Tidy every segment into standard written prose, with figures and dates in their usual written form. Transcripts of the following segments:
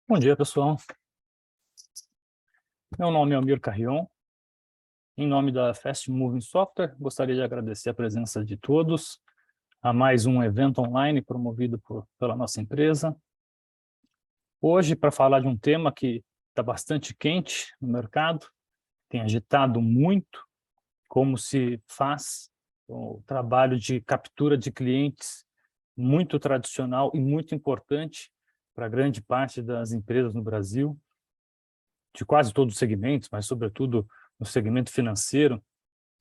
Bom dia, pessoal. Meu nome é Almir Carrion. Em nome da Fast Moving Software, gostaria de agradecer a presença de todos a mais um evento online promovido pela nossa empresa. Hoje, para falar de um tema que está bastante quente no mercado, tem agitado muito como se faz o trabalho de captura de clientes muito tradicional e muito importante para grande parte das empresas no Brasil, de quase todos os segmentos, mas sobretudo no segmento financeiro,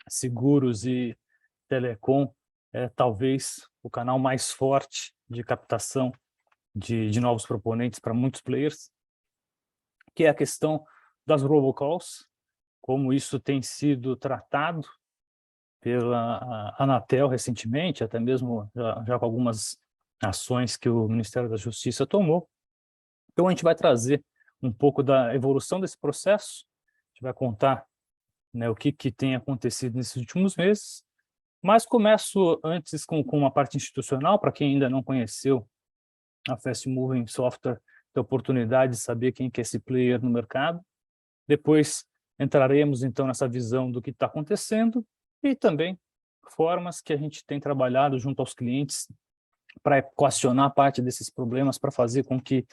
seguros e telecom é talvez o canal mais forte de captação de novos proponentes para muitos players, que é a questão das robocalls, como isso tem sido tratado pela Anatel recentemente, até mesmo já com algumas ações que o Ministério da Justiça tomou. Então, a gente vai trazer um pouco da evolução desse processo, a gente vai contar, né, o que tem acontecido nesses últimos meses, mas começo antes com uma parte institucional, para quem ainda não conheceu a Fast Moving Software, ter a oportunidade de saber quem que é esse player no mercado. Depois entraremos, então, nessa visão do que está acontecendo e também formas que a gente tem trabalhado junto aos clientes para equacionar parte desses problemas, para fazer com que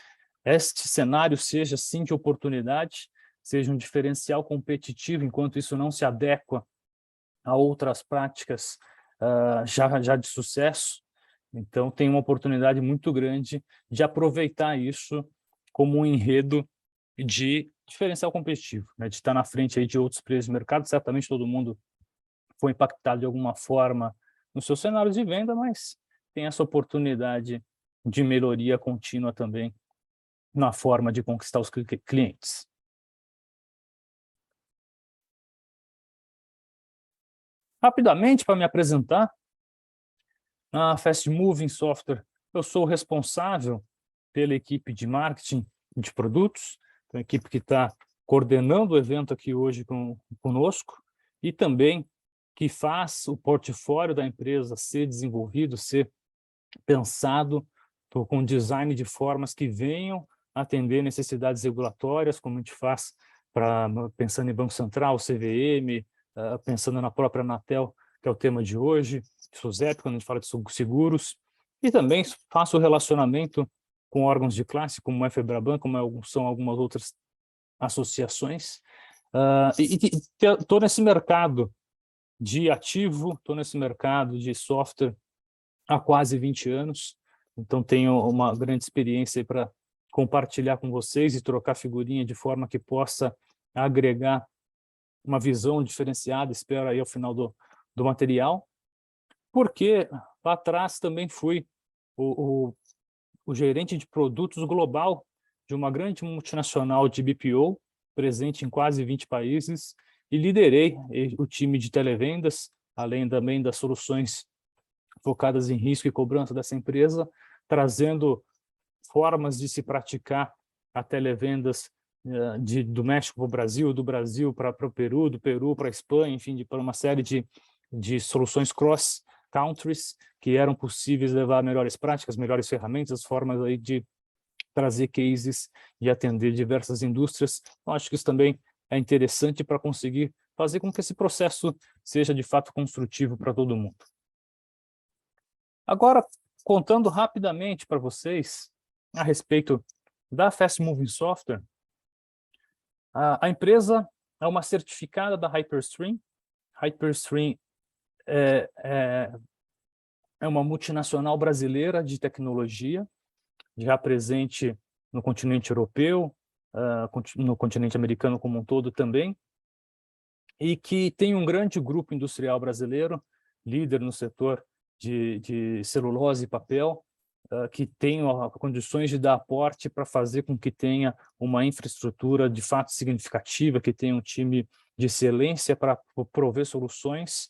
este cenário seja, sim, de oportunidade, seja um diferencial competitivo, enquanto isso não se adequa a outras práticas já de sucesso. Então, tem uma oportunidade muito grande de aproveitar isso como um enredo de diferencial competitivo, né? De estar na frente aí de outros players de mercado. Certamente todo mundo foi impactado de alguma forma no seu cenário de venda, mas tem essa oportunidade de melhoria contínua também na forma de conquistar os clientes. Rapidamente, para me apresentar, na Fast Moving Software, eu sou o responsável pela equipe de marketing de produtos, então a equipe que está coordenando o evento aqui hoje conosco, e também que faz o portfólio da empresa ser desenvolvido, ser pensado com design de formas que venham atender necessidades regulatórias, como a gente faz pensando em Banco Central, CVM, pensando na própria Anatel, que é o tema de hoje, SUSEP, quando a gente fala de seguros, e também faço o relacionamento com órgãos de classe, como o FEBRABAN, como são algumas outras associações, e estou nesse mercado de ativo, estou nesse mercado de software há quase 20 anos, então tenho uma grande experiência para compartilhar com vocês e trocar figurinha de forma que possa agregar uma visão diferenciada, espero aí ao final do material, porque lá atrás também fui o gerente de produtos global de uma grande multinacional de BPO, presente em quase 20 países, e liderei o time de televendas, além também das soluções focadas em risco e cobrança dessa empresa, trazendo formas de se praticar a televendas do México para o Brasil, do Brasil para o Peru, do Peru para a Espanha, enfim, para uma série de soluções cross-countries que eram possíveis levar melhores práticas, melhores ferramentas, formas aí de trazer cases e atender diversas indústrias. Então, acho que isso também é interessante para conseguir fazer com que esse processo seja de fato construtivo para todo mundo. Agora, contando rapidamente para vocês a respeito da Fast Moving Software, a empresa é uma certificada da Hyperstream. Hyperstream é uma multinacional brasileira de tecnologia, já presente no continente europeu, no continente americano como um todo também, e que tem um grande grupo industrial brasileiro, líder no setor de celulose e papel, que tem condições de dar aporte para fazer com que tenha uma infraestrutura de fato significativa, que tenha um time de excelência para prover soluções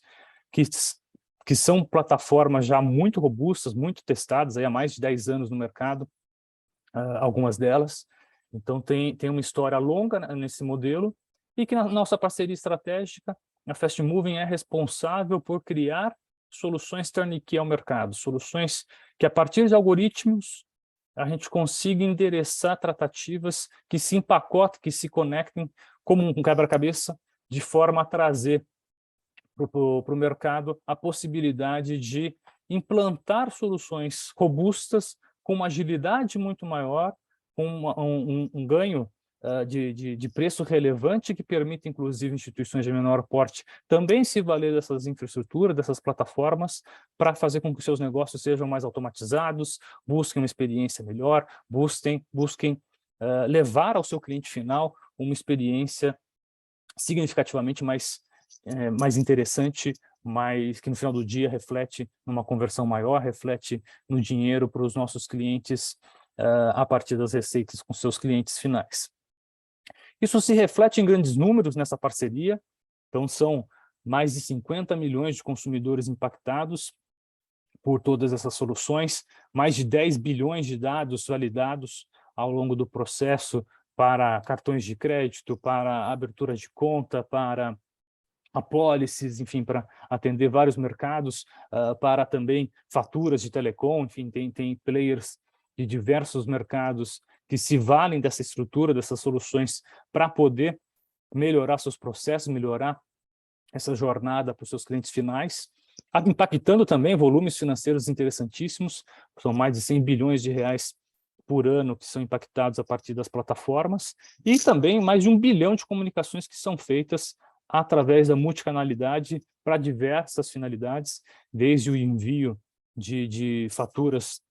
que são plataformas já muito robustas, muito testadas, aí há mais de 10 anos no mercado, algumas delas. Então, tem uma história longa nesse modelo, e que na nossa parceria estratégica, a Fast Moving é responsável por criar soluções turnkey ao mercado, soluções que, a partir de algoritmos a gente consiga endereçar tratativas que se empacotem, que se conectem como um quebra-cabeça, de forma a trazer para o mercado a possibilidade de implantar soluções robustas, com uma agilidade muito maior, com um ganho de preço relevante, que permite, inclusive, instituições de menor porte também se valer dessas infraestruturas, dessas plataformas, para fazer com que seus negócios sejam mais automatizados, busquem uma experiência melhor, busquem levar ao seu cliente final uma experiência significativamente mais interessante, mas que no final do dia reflete numa conversão maior, reflete no dinheiro para os nossos clientes a partir das receitas com seus clientes finais. Isso se reflete em grandes números nessa parceria, então são mais de 50 milhões de consumidores impactados por todas essas soluções, mais de 10 bilhões de dados validados ao longo do processo para cartões de crédito, para abertura de conta, para apólices, enfim, para atender vários mercados, para também faturas de telecom, enfim, tem players de diversos mercados que se valem dessa estrutura, dessas soluções, para poder melhorar seus processos, melhorar essa jornada para os seus clientes finais, impactando também volumes financeiros interessantíssimos, são mais de 100 bilhões de reais por ano que são impactados a partir das plataformas, e também mais de 1 bilhão de comunicações que são feitas através da multicanalidade para diversas finalidades, desde o envio de faturas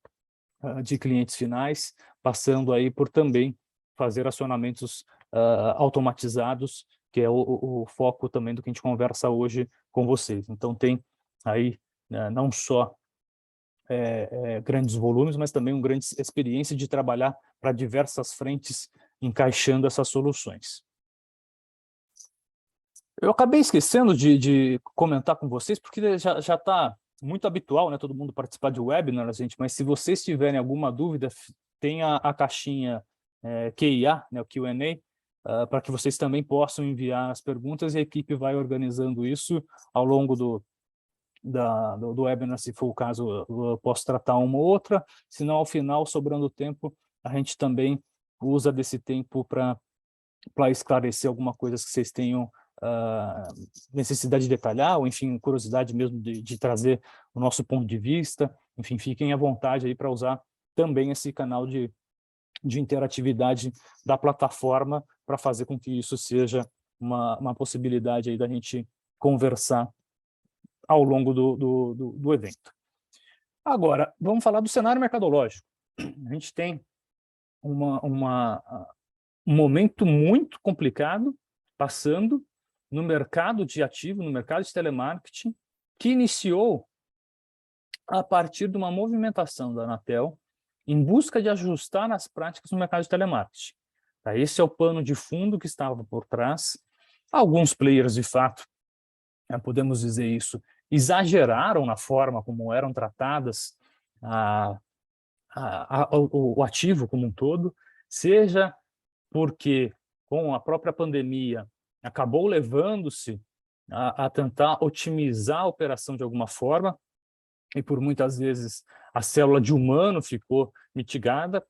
de clientes finais, passando aí por também fazer acionamentos automatizados, que é o foco também do que a gente conversa hoje com vocês. Então tem aí não só grandes volumes, mas também uma grande experiência de trabalhar para diversas frentes, encaixando essas soluções. Eu acabei esquecendo de comentar com vocês, porque já está muito habitual, né, todo mundo participar de webinar, gente, mas se vocês tiverem alguma dúvida, tem a caixinha Q&A, né, o Q&A, para que vocês também possam enviar as perguntas, e a equipe vai organizando isso ao longo do webinar. Se for o caso, eu posso tratar uma ou outra, senão ao final, sobrando tempo, a gente também usa desse tempo para esclarecer alguma coisa que vocês tenham necessidade de detalhar, ou enfim, curiosidade mesmo de trazer o nosso ponto de vista. Enfim, fiquem à vontade aí para usar também esse canal de interatividade da plataforma, para fazer com que isso seja uma possibilidade aí da gente conversar ao longo do evento. Agora, vamos falar do cenário mercadológico. A gente tem um momento muito complicado passando no mercado de ativo, no mercado de telemarketing, que iniciou a partir de uma movimentação da Anatel em busca de ajustar as práticas no mercado de telemarketing. Esse é o pano de fundo que estava por trás. Alguns players, de fato, podemos dizer isso, exageraram na forma como eram tratadas o ativo como um todo, seja porque, com a própria pandemia, acabou levando-se a tentar otimizar a operação de alguma forma, e por muitas vezes a célula de humano ficou mitigada,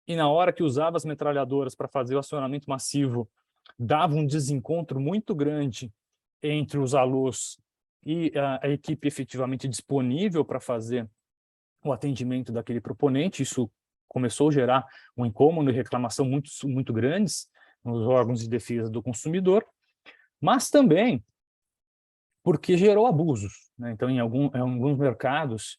e na hora que usava as metralhadoras para fazer o acionamento massivo, dava um desencontro muito grande entre os alôs e a equipe efetivamente disponível para fazer o atendimento daquele proponente. Isso começou a gerar um incômodo e reclamação muito grandes nos órgãos de defesa do consumidor, mas também porque gerou abusos, né? Então, em alguns mercados,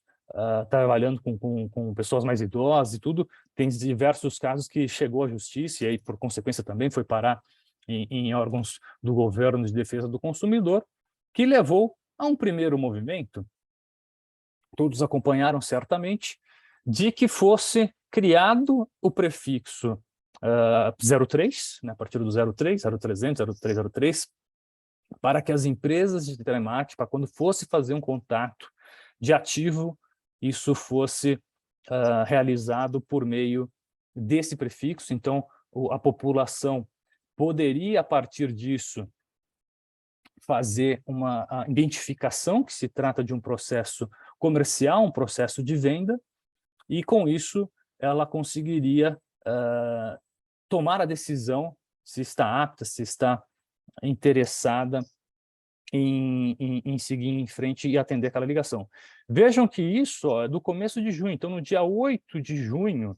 trabalhando com pessoas mais idosas e tudo, tem diversos casos que chegou à justiça, e aí, por consequência, também foi parar em órgãos do governo de defesa do consumidor, que levou a um primeiro movimento, todos acompanharam certamente, de que fosse criado o prefixo 03, né, a partir do 03, 0300, 0303, para que as empresas de telemarketing, para quando fosse fazer um contato de ativo, isso fosse realizado por meio desse prefixo. Então, a população poderia, a partir disso, fazer uma identificação que se trata de um processo comercial, um processo de venda, e com isso ela conseguiria tomar a decisão se está apta, se está interessada em seguir em frente e atender aquela ligação. Vejam que isso é do começo de junho. Então, no dia 8 de junho,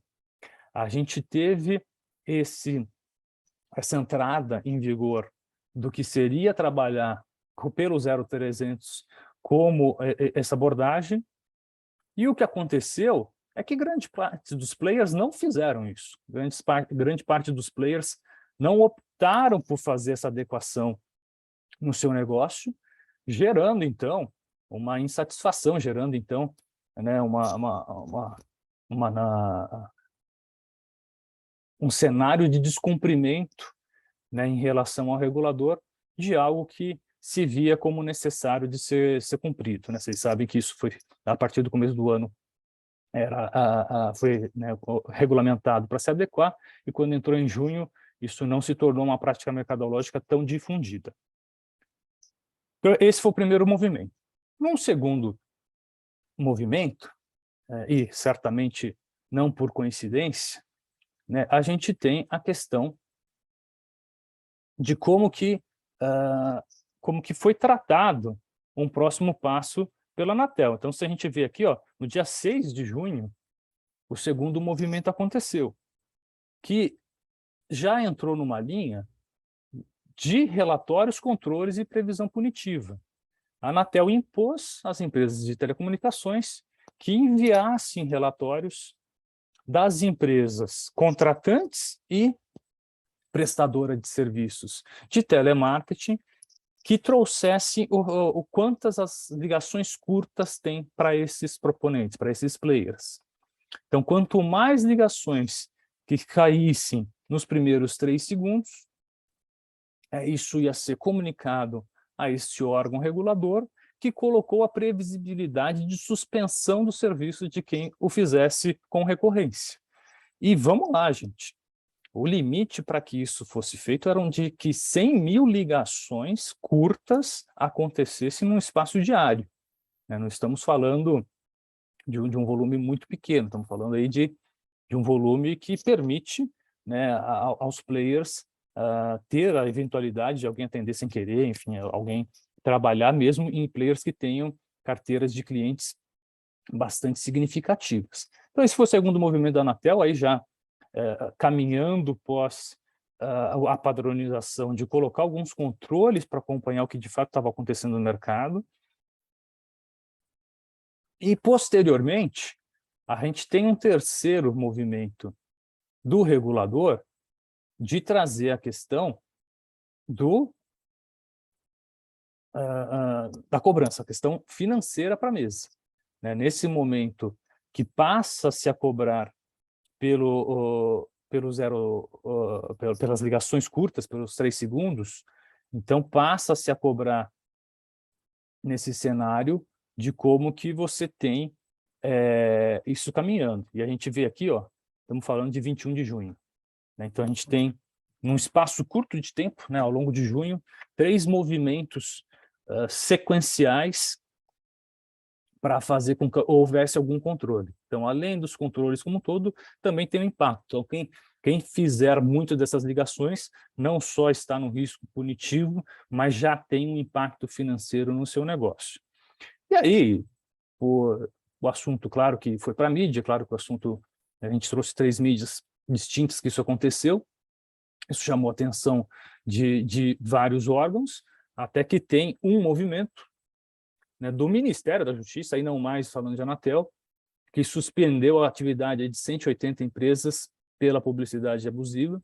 a gente teve essa entrada em vigor do que seria trabalhar pelo 0300 como essa abordagem. E o que aconteceu é que grande parte dos players não fizeram isso. Grande parte dos players não optaram por fazer essa adequação no seu negócio, gerando, então, uma insatisfação, gerando, então, né, um cenário de descumprimento, né, em relação ao regulador de algo que se via como necessário de ser cumprido, né? Vocês sabem que isso foi, a partir do começo do ano, foi, né, regulamentado para se adequar, e quando entrou em junho, isso não se tornou uma prática mercadológica tão difundida. Então, esse foi o primeiro movimento. Num segundo movimento, e certamente não por coincidência, né, a gente tem a questão de como que foi tratado um próximo passo pela Anatel. Então, se a gente vê aqui, ó, no dia 6 de junho, o segundo movimento aconteceu, que já entrou numa linha de relatórios, controles e previsão punitiva. A Anatel impôs às empresas de telecomunicações que enviassem relatórios das empresas contratantes e prestadora de serviços de telemarketing que trouxesse o quantas as ligações curtas têm para esses proponentes, para esses players. Então, quanto mais ligações que caíssem nos primeiros 3 segundos, isso ia ser comunicado a este órgão regulador, que colocou a previsibilidade de suspensão do serviço de quem o fizesse com recorrência. E vamos lá, gente. O limite para que isso fosse feito era de que 100 mil ligações curtas acontecessem num espaço diário, né? Não estamos falando de um volume muito pequeno, estamos falando aí de um volume que permite, né, aos players ter a eventualidade de alguém atender sem querer, enfim, alguém trabalhar mesmo em players que tenham carteiras de clientes bastante significativas. Então, esse foi o segundo movimento da Anatel, aí já caminhando pós a padronização de colocar alguns controles para acompanhar o que de fato estava acontecendo no mercado. E, posteriormente, a gente tem um terceiro movimento do regulador de trazer a questão da cobrança, a questão financeira para a mesa, né? Nesse momento que passa-se a cobrar pelas ligações curtas, pelos 3 segundos, então passa-se a cobrar nesse cenário de como que você tem isso caminhando. E a gente vê aqui, ó, estamos falando de 21 de junho. Né? Então a gente tem, num espaço curto de tempo, né, ao longo de junho, 3 movimentos sequenciais para fazer com que houvesse algum controle. Então, além dos controles como um todo, também tem um impacto. Então, quem fizer muito dessas ligações não só está no risco punitivo, mas já tem um impacto financeiro no seu negócio. E aí, o assunto, claro que foi para a mídia, claro que o assunto, a gente trouxe 3 mídias distintas que isso aconteceu, isso chamou a atenção de vários órgãos, até que tem um movimento, né, do Ministério da Justiça, aí não mais falando de Anatel, que suspendeu a atividade de 180 empresas pela publicidade abusiva,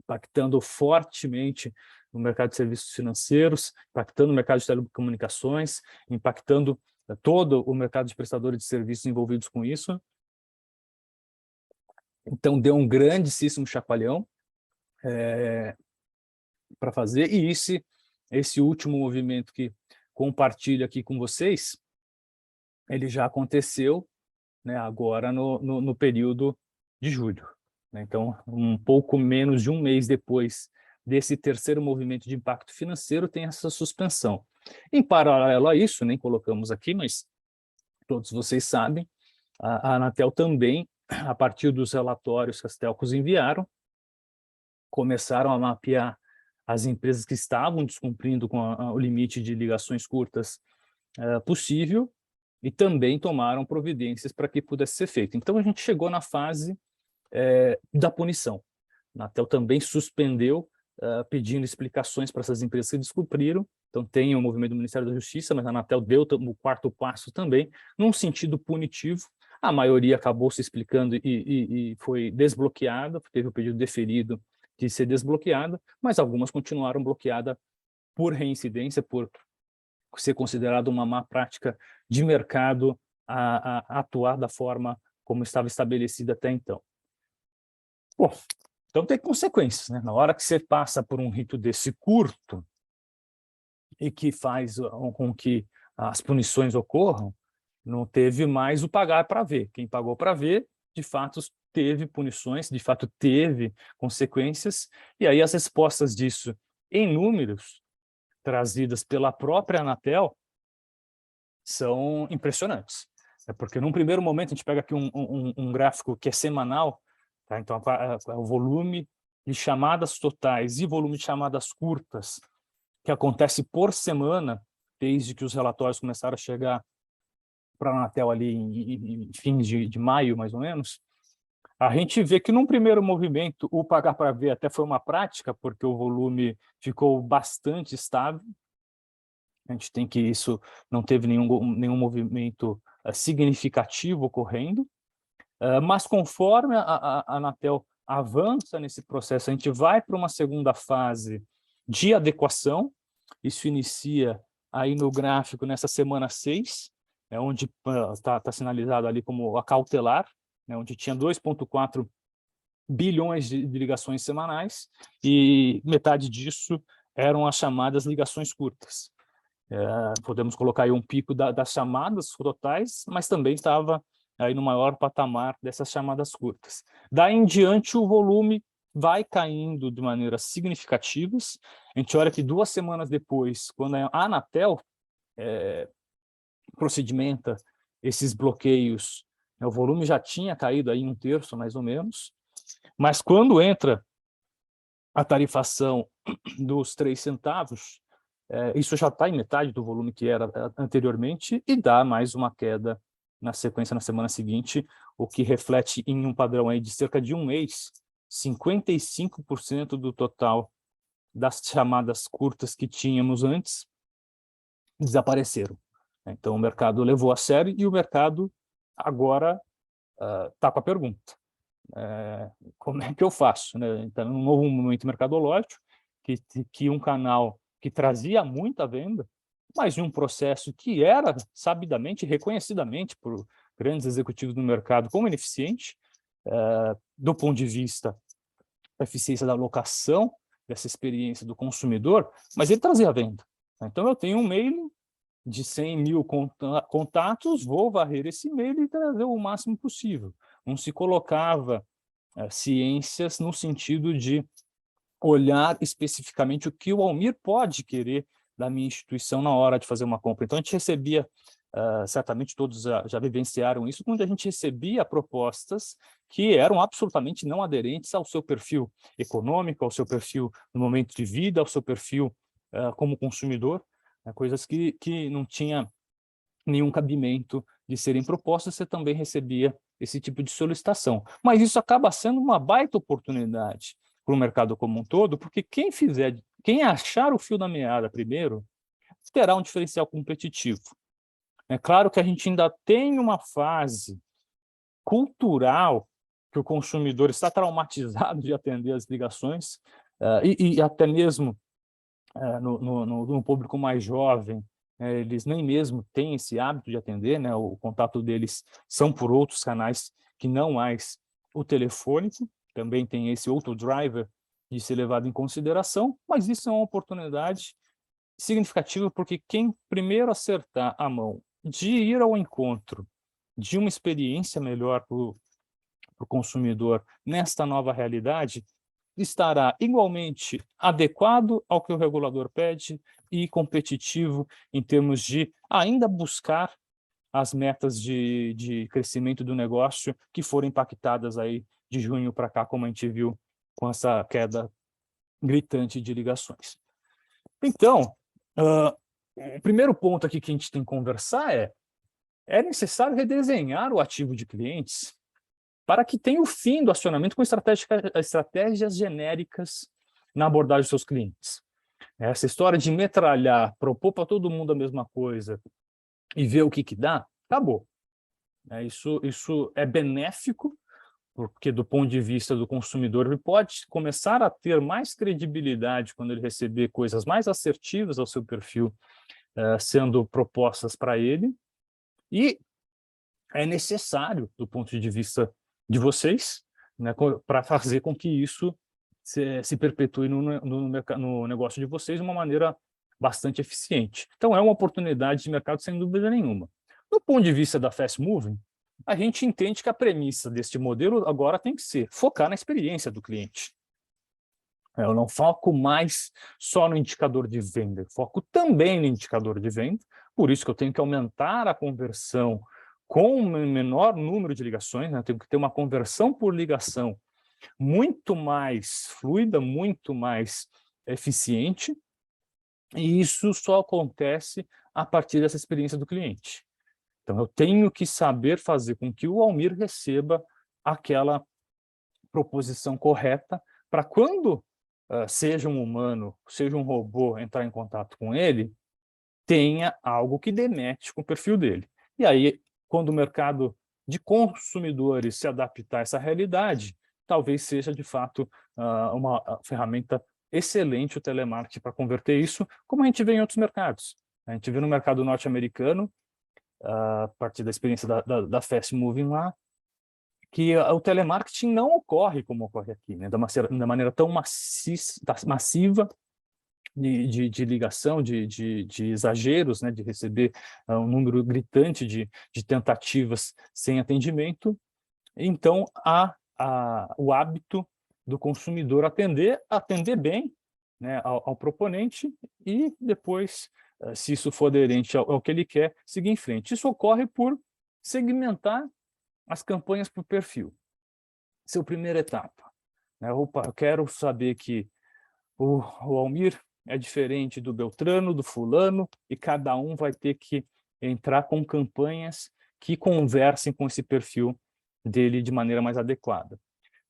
impactando fortemente no mercado de serviços financeiros, impactando o mercado de telecomunicações, impactando todo o mercado de prestadores de serviços envolvidos com isso. Então, deu um grandíssimo chacoalhão para fazer, e esse último movimento que compartilho aqui com vocês, ele já aconteceu, né, agora no período de julho. Né? Então, um pouco menos de um mês depois desse terceiro movimento de impacto financeiro, tem essa suspensão. Em paralelo a isso, nem colocamos aqui, mas todos vocês sabem, a Anatel também a partir dos relatórios que as telcos enviaram, começaram a mapear as empresas que estavam descumprindo com o limite de ligações curtas possível, e também tomaram providências para que pudesse ser feito. Então, a gente chegou na fase da punição. A Anatel também suspendeu, pedindo explicações para essas empresas que descumpriram. Então, tem o movimento do Ministério da Justiça, mas a Anatel deu o quarto passo também, num sentido punitivo. A maioria acabou se explicando e foi desbloqueada, teve o pedido deferido de ser desbloqueada, mas algumas continuaram bloqueadas por reincidência, por ser considerado uma má prática de mercado a atuar da forma como estava estabelecida até então. Bom, então tem consequências, né? Na hora que você passa por um rito desse curto e que faz com que as punições ocorram, não teve mais o pagar para ver. Quem pagou para ver, de fato, teve punições, de fato, teve consequências, e aí as respostas disso em números trazidas pela própria Anatel são impressionantes. É porque, num primeiro momento, a gente pega aqui um gráfico que é semanal, tá? Então, o volume de chamadas totais e volume de chamadas curtas que acontece por semana, desde que os relatórios começaram a chegar para a Anatel ali em fins de maio, mais ou menos, a gente vê que, num primeiro movimento, o pagar para ver até foi uma prática, porque o volume ficou bastante estável. A gente tem que isso não teve nenhum movimento significativo ocorrendo, mas conforme a Anatel avança nesse processo, a gente vai para uma segunda fase de adequação. Isso inicia aí no gráfico nessa semana 6, onde está sinalizado ali como a cautelar, onde tinha 2,4 bilhões de ligações semanais, e metade disso eram as chamadas ligações curtas. Podemos colocar aí um pico das chamadas totais, mas também estava aí no maior patamar dessas chamadas curtas. Daí em diante, o volume vai caindo de maneiras significativas. A gente olha que 2 semanas depois, quando a Anatel procedimenta esses bloqueios, o volume já tinha caído aí 1/3, mais ou menos, mas quando entra a tarifação dos 3 centavos, isso já está em metade do volume que era anteriormente e dá mais uma queda na sequência na semana seguinte, o que reflete em um padrão aí de cerca de um mês, 55% do total das chamadas curtas que tínhamos antes desapareceram. Então, o mercado levou a sério e o mercado agora está com a pergunta. Como é que eu faço? Né? Então, um novo momento mercadológico, que um canal que trazia muita venda, mas de um processo que era sabidamente, reconhecidamente por grandes executivos do mercado como ineficiente, do ponto de vista da eficiência da alocação dessa experiência do consumidor, mas ele trazia venda. Então, eu tenho um e-mail de 100 mil contatos, vou varrer esse e-mail e trazer o máximo possível. Não se colocava ciências no sentido de olhar especificamente o que o Almir pode querer da minha instituição na hora de fazer uma compra. Então, a gente recebia, certamente todos já vivenciaram isso, quando a gente recebia propostas que eram absolutamente não aderentes ao seu perfil econômico, ao seu perfil no momento de vida, ao seu perfil como consumidor, coisas que não tinha nenhum cabimento de serem propostas, você também recebia esse tipo de solicitação. Mas isso acaba sendo uma baita oportunidade para o mercado como um todo, porque quem achar o fio da meada primeiro, terá um diferencial competitivo. É claro que a gente ainda tem uma fase cultural que o consumidor está traumatizado de atender as ligações, e até mesmo no público mais jovem, eles nem mesmo têm esse hábito de atender, né? O contato deles são por outros canais que não mais o telefônico, também tem esse outro driver de ser levado em consideração, mas isso é uma oportunidade significativa, porque quem primeiro acertar a mão de ir ao encontro de uma experiência melhor para o consumidor nesta nova realidade, estará igualmente adequado ao que o regulador pede e competitivo em termos de ainda buscar as metas de crescimento do negócio que foram impactadas aí de junho para cá, como a gente viu com essa queda gritante de ligações. Então, o primeiro ponto aqui que a gente tem que conversar é necessário redesenhar o ativo de clientes para que tenha o fim do acionamento com estratégias genéricas na abordagem dos seus clientes. Essa história de metralhar, propor para todo mundo a mesma coisa e ver o que dá, acabou. Isso é benéfico, porque do ponto de vista do consumidor, ele pode começar a ter mais credibilidade quando ele receber coisas mais assertivas ao seu perfil sendo propostas para ele, e é necessário, do ponto de vista de vocês, né, para fazer com que isso se perpetue no negócio de vocês de uma maneira bastante eficiente. Então, é uma oportunidade de mercado, sem dúvida nenhuma. Do ponto de vista da Fast Moving, a gente entende que a premissa deste modelo agora tem que ser focar na experiência do cliente. Eu não foco mais só no indicador de venda, eu foco também no indicador de venda, por isso que eu tenho que aumentar a conversão com o menor número de ligações, né? Eu tenho que ter uma conversão por ligação muito mais fluida, muito mais eficiente, e isso só acontece a partir dessa experiência do cliente. Então, eu tenho que saber fazer com que o Almir receba aquela proposição correta para quando seja um humano, seja um robô entrar em contato com ele, tenha algo que demete com o perfil dele. E aí, quando o mercado de consumidores se adaptar a essa realidade, talvez seja, de fato, uma ferramenta excelente o telemarketing para converter isso, como a gente vê em outros mercados. A gente vê no mercado norte-americano, a partir da experiência da Fast Moving lá, que o telemarketing não ocorre como ocorre aqui, né? Da maneira tão massiva de ligação, de exageros, né? De receber um número gritante de tentativas sem atendimento. Então, há o hábito do consumidor atender bem, né, ao proponente e depois, se isso for aderente ao que ele quer, seguir em frente. Isso ocorre por segmentar as campanhas por perfil. Essa é a primeira etapa. Né? Opa, eu quero saber que o Almir é diferente do Beltrano, do fulano, e cada um vai ter que entrar com campanhas que conversem com esse perfil dele de maneira mais adequada.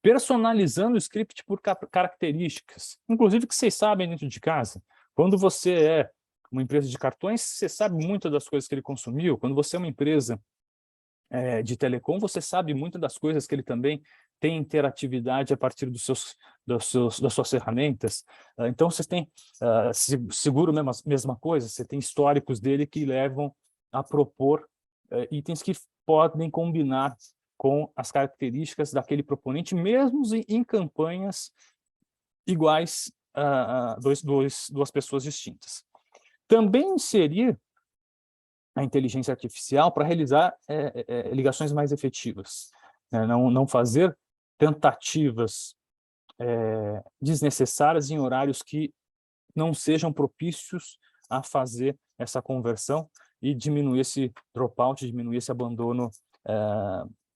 Personalizando o script por características, inclusive que vocês sabem dentro de casa. Quando você é uma empresa de cartões, você sabe muito das coisas que ele consumiu. Quando você é uma empresa de telecom, você sabe muito das coisas que ele também tem interatividade a partir das suas ferramentas. Então, você tem seguro mesma coisa, você tem históricos dele que levam a propor itens que podem combinar com as características daquele proponente, mesmo em campanhas iguais a duas pessoas distintas. Também inserir a inteligência artificial para realizar ligações mais efetivas, né? Não fazer tentativas desnecessárias em horários que não sejam propícios a fazer essa conversão e diminuir esse dropout, diminuir esse abandono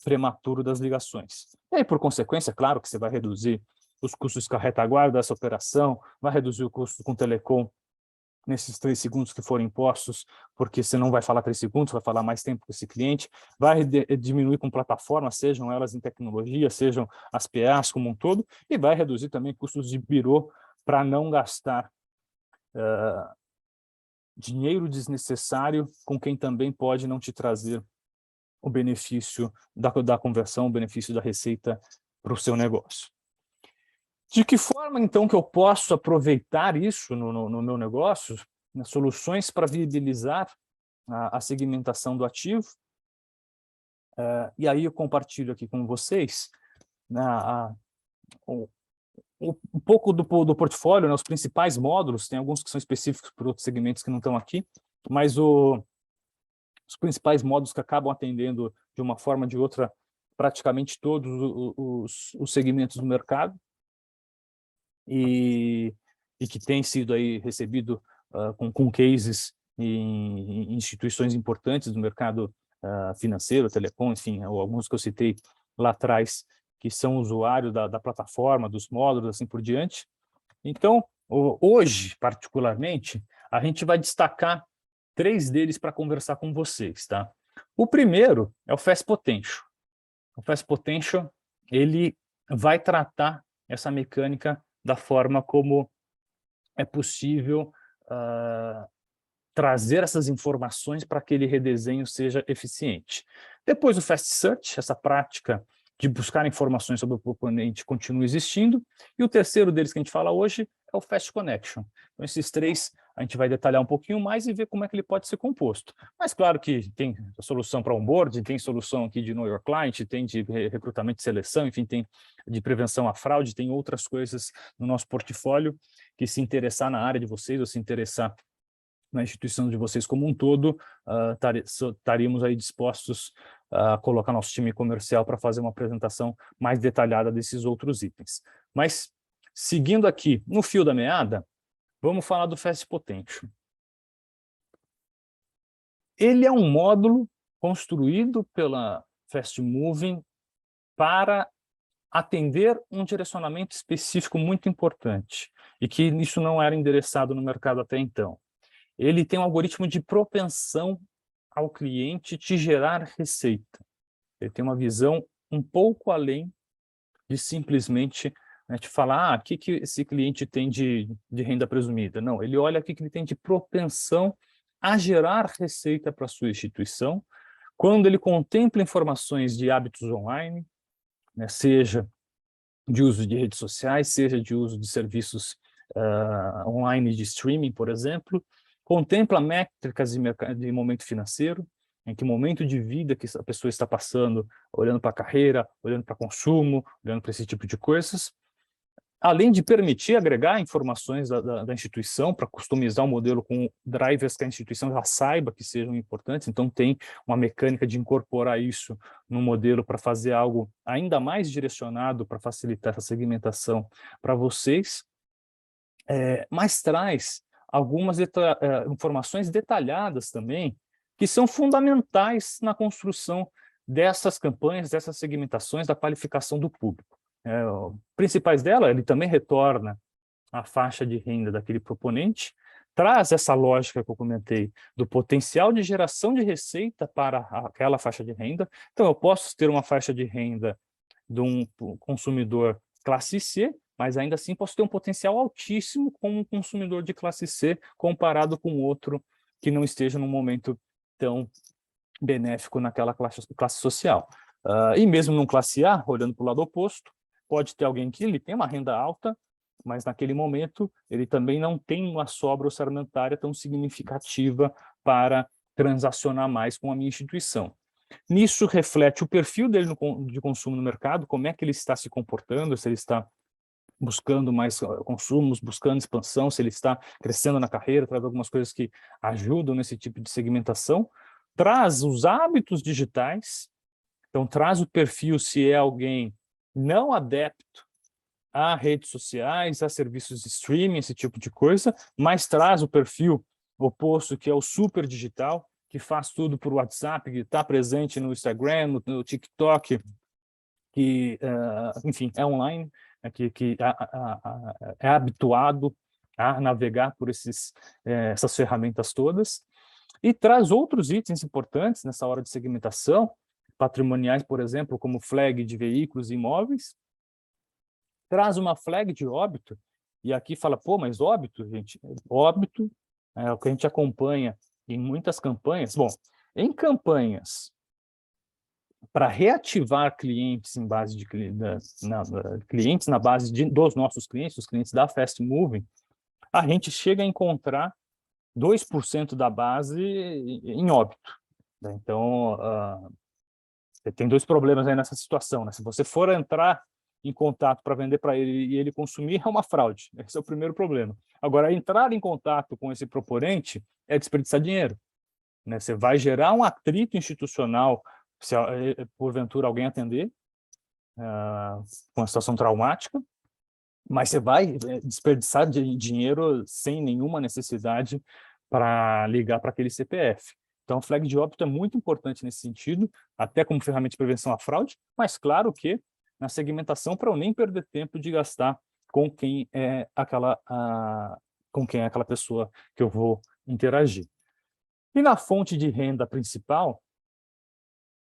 prematuro das ligações. E aí, por consequência, claro que você vai reduzir os custos de retaguarda dessa operação, vai reduzir o custo com telecom nesses 3 segundos que forem impostos, porque você não vai falar 3 segundos, vai falar mais tempo com esse cliente, vai diminuir com plataformas, sejam elas em tecnologia, sejam as PAs como um todo, e vai reduzir também custos de birô para não gastar dinheiro desnecessário com quem também pode não te trazer o benefício da conversão, o benefício da receita para o seu negócio. De que forma, então, que eu posso aproveitar isso no meu negócio, né, soluções para viabilizar a segmentação do ativo? E aí eu compartilho aqui com vocês, né, um pouco do portfólio, né, os principais módulos, tem alguns que são específicos para outros segmentos que não estão aqui, mas os principais módulos que acabam atendendo de uma forma ou de outra praticamente todos os segmentos do mercado e que tem sido aí recebido com cases em instituições importantes do mercado financeiro, telecom, enfim, alguns que eu citei lá atrás, que são usuários da plataforma, dos módulos, assim por diante. Então, hoje, particularmente, a gente vai destacar 3 deles para conversar com vocês, tá? O primeiro é o Fast Potential. O Fast Potential, ele vai tratar essa mecânica da forma como é possível trazer essas informações para que aquele redesenho seja eficiente. Depois o Fast Search, essa prática de buscar informações sobre o proponente continua existindo. E o terceiro deles que a gente fala hoje é o Fast Connection. Então, esses 3 a gente vai detalhar um pouquinho mais e ver como é que ele pode ser composto. Mas claro que tem solução para onboarding, tem solução aqui de Know Your Client, tem de recrutamento e seleção, enfim, tem de prevenção à fraude, tem outras coisas no nosso portfólio que, se interessar na área de vocês ou se interessar na instituição de vocês como um todo, estaríamos aí dispostos a colocar nosso time comercial para fazer uma apresentação mais detalhada desses outros itens. Mas, seguindo aqui no fio da meada, vamos falar do Fast Potential. Ele é um módulo construído pela Fast Moving para atender um direcionamento específico muito importante, e que isso não era endereçado no mercado até então. Ele tem um algoritmo de propensão ao cliente te gerar receita. Ele tem uma visão um pouco além de simplesmente, né, te falar o que esse cliente tem de renda presumida. Não, ele olha o que ele tem de propensão a gerar receita para a sua instituição, quando ele contempla informações de hábitos online, né, seja de uso de redes sociais, seja de uso de serviços online de streaming, por exemplo, contempla métricas de momento financeiro, em que momento de vida que a pessoa está passando, olhando para a carreira, olhando para consumo, olhando para esse tipo de coisas, além de permitir agregar informações da instituição para customizar o modelo com drivers que a instituição já saiba que sejam importantes. Então, tem uma mecânica de incorporar isso no modelo para fazer algo ainda mais direcionado para facilitar essa segmentação para vocês, mas traz algumas informações detalhadas também, que são fundamentais na construção dessas campanhas, dessas segmentações, da qualificação do público. Principais dela, ele também retorna a faixa de renda daquele proponente, traz essa lógica que eu comentei do potencial de geração de receita para aquela faixa de renda. Então, eu posso ter uma faixa de renda de um consumidor classe C, mas ainda assim posso ter um potencial altíssimo como um consumidor de classe C comparado com outro que não esteja num momento tão benéfico naquela classe social. E mesmo num classe A, olhando para o lado oposto, pode ter alguém que ele tem uma renda alta, mas naquele momento ele também não tem uma sobra orçamentária tão significativa para transacionar mais com a minha instituição. Nisso reflete o perfil dele de consumo no mercado, como é que ele está se comportando, se ele está buscando mais consumos, buscando expansão, se ele está crescendo na carreira, traz algumas coisas que ajudam nesse tipo de segmentação, traz os hábitos digitais, então traz o perfil se é alguém não adepto a redes sociais, a serviços de streaming, esse tipo de coisa, mas traz o perfil oposto, que é o super digital, que faz tudo por WhatsApp, que está presente no Instagram, no TikTok, que, enfim, é online, que é habituado a navegar por essas ferramentas todas, e traz outros itens importantes nessa hora de segmentação, patrimoniais, por exemplo, como flag de veículos e imóveis, traz uma flag de óbito, e aqui fala, pô, mas óbito, gente, óbito é o que a gente acompanha em muitas campanhas. Bom, em campanhas para reativar clientes em base de clientes na base dos nossos clientes, os clientes da Fast Moving, a gente chega a encontrar 2% da base em óbito. Né? Então, tem 2 problemas aí nessa situação. Né? Se você for entrar em contato para vender para ele e ele consumir, é uma fraude. Esse é o primeiro problema. Agora, entrar em contato com esse proponente é desperdiçar dinheiro. Né? Você vai gerar um atrito institucional se porventura alguém atender com uma situação traumática, mas você vai desperdiçar dinheiro sem nenhuma necessidade para ligar para aquele CPF. Então, o flag de óbito é muito importante nesse sentido, até como ferramenta de prevenção à fraude, mas claro que na segmentação para eu nem perder tempo de gastar com quem é aquela pessoa que eu vou interagir. E na fonte de renda principal,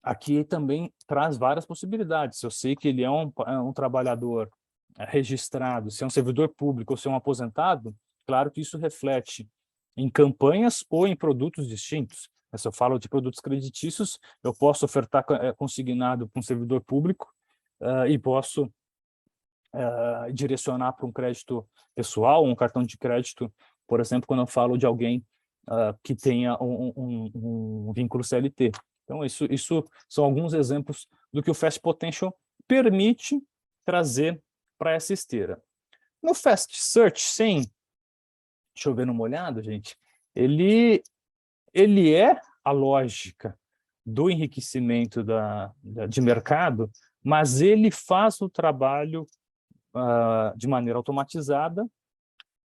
aqui também traz várias possibilidades. Se eu sei que ele é um trabalhador registrado, se é um servidor público ou se é um aposentado, claro que isso reflete em campanhas ou em produtos distintos. Se eu falo de produtos creditícios, eu posso ofertar consignado para um servidor público e posso direcionar para um crédito pessoal, um cartão de crédito, por exemplo, quando eu falo de alguém que tenha um vínculo CLT. Então, isso são alguns exemplos do que o Fast Potential permite trazer para essa esteira. No Fast Search 100, deixa eu ver numa olhada, gente, ele é a lógica do enriquecimento de mercado, mas ele faz o trabalho de maneira automatizada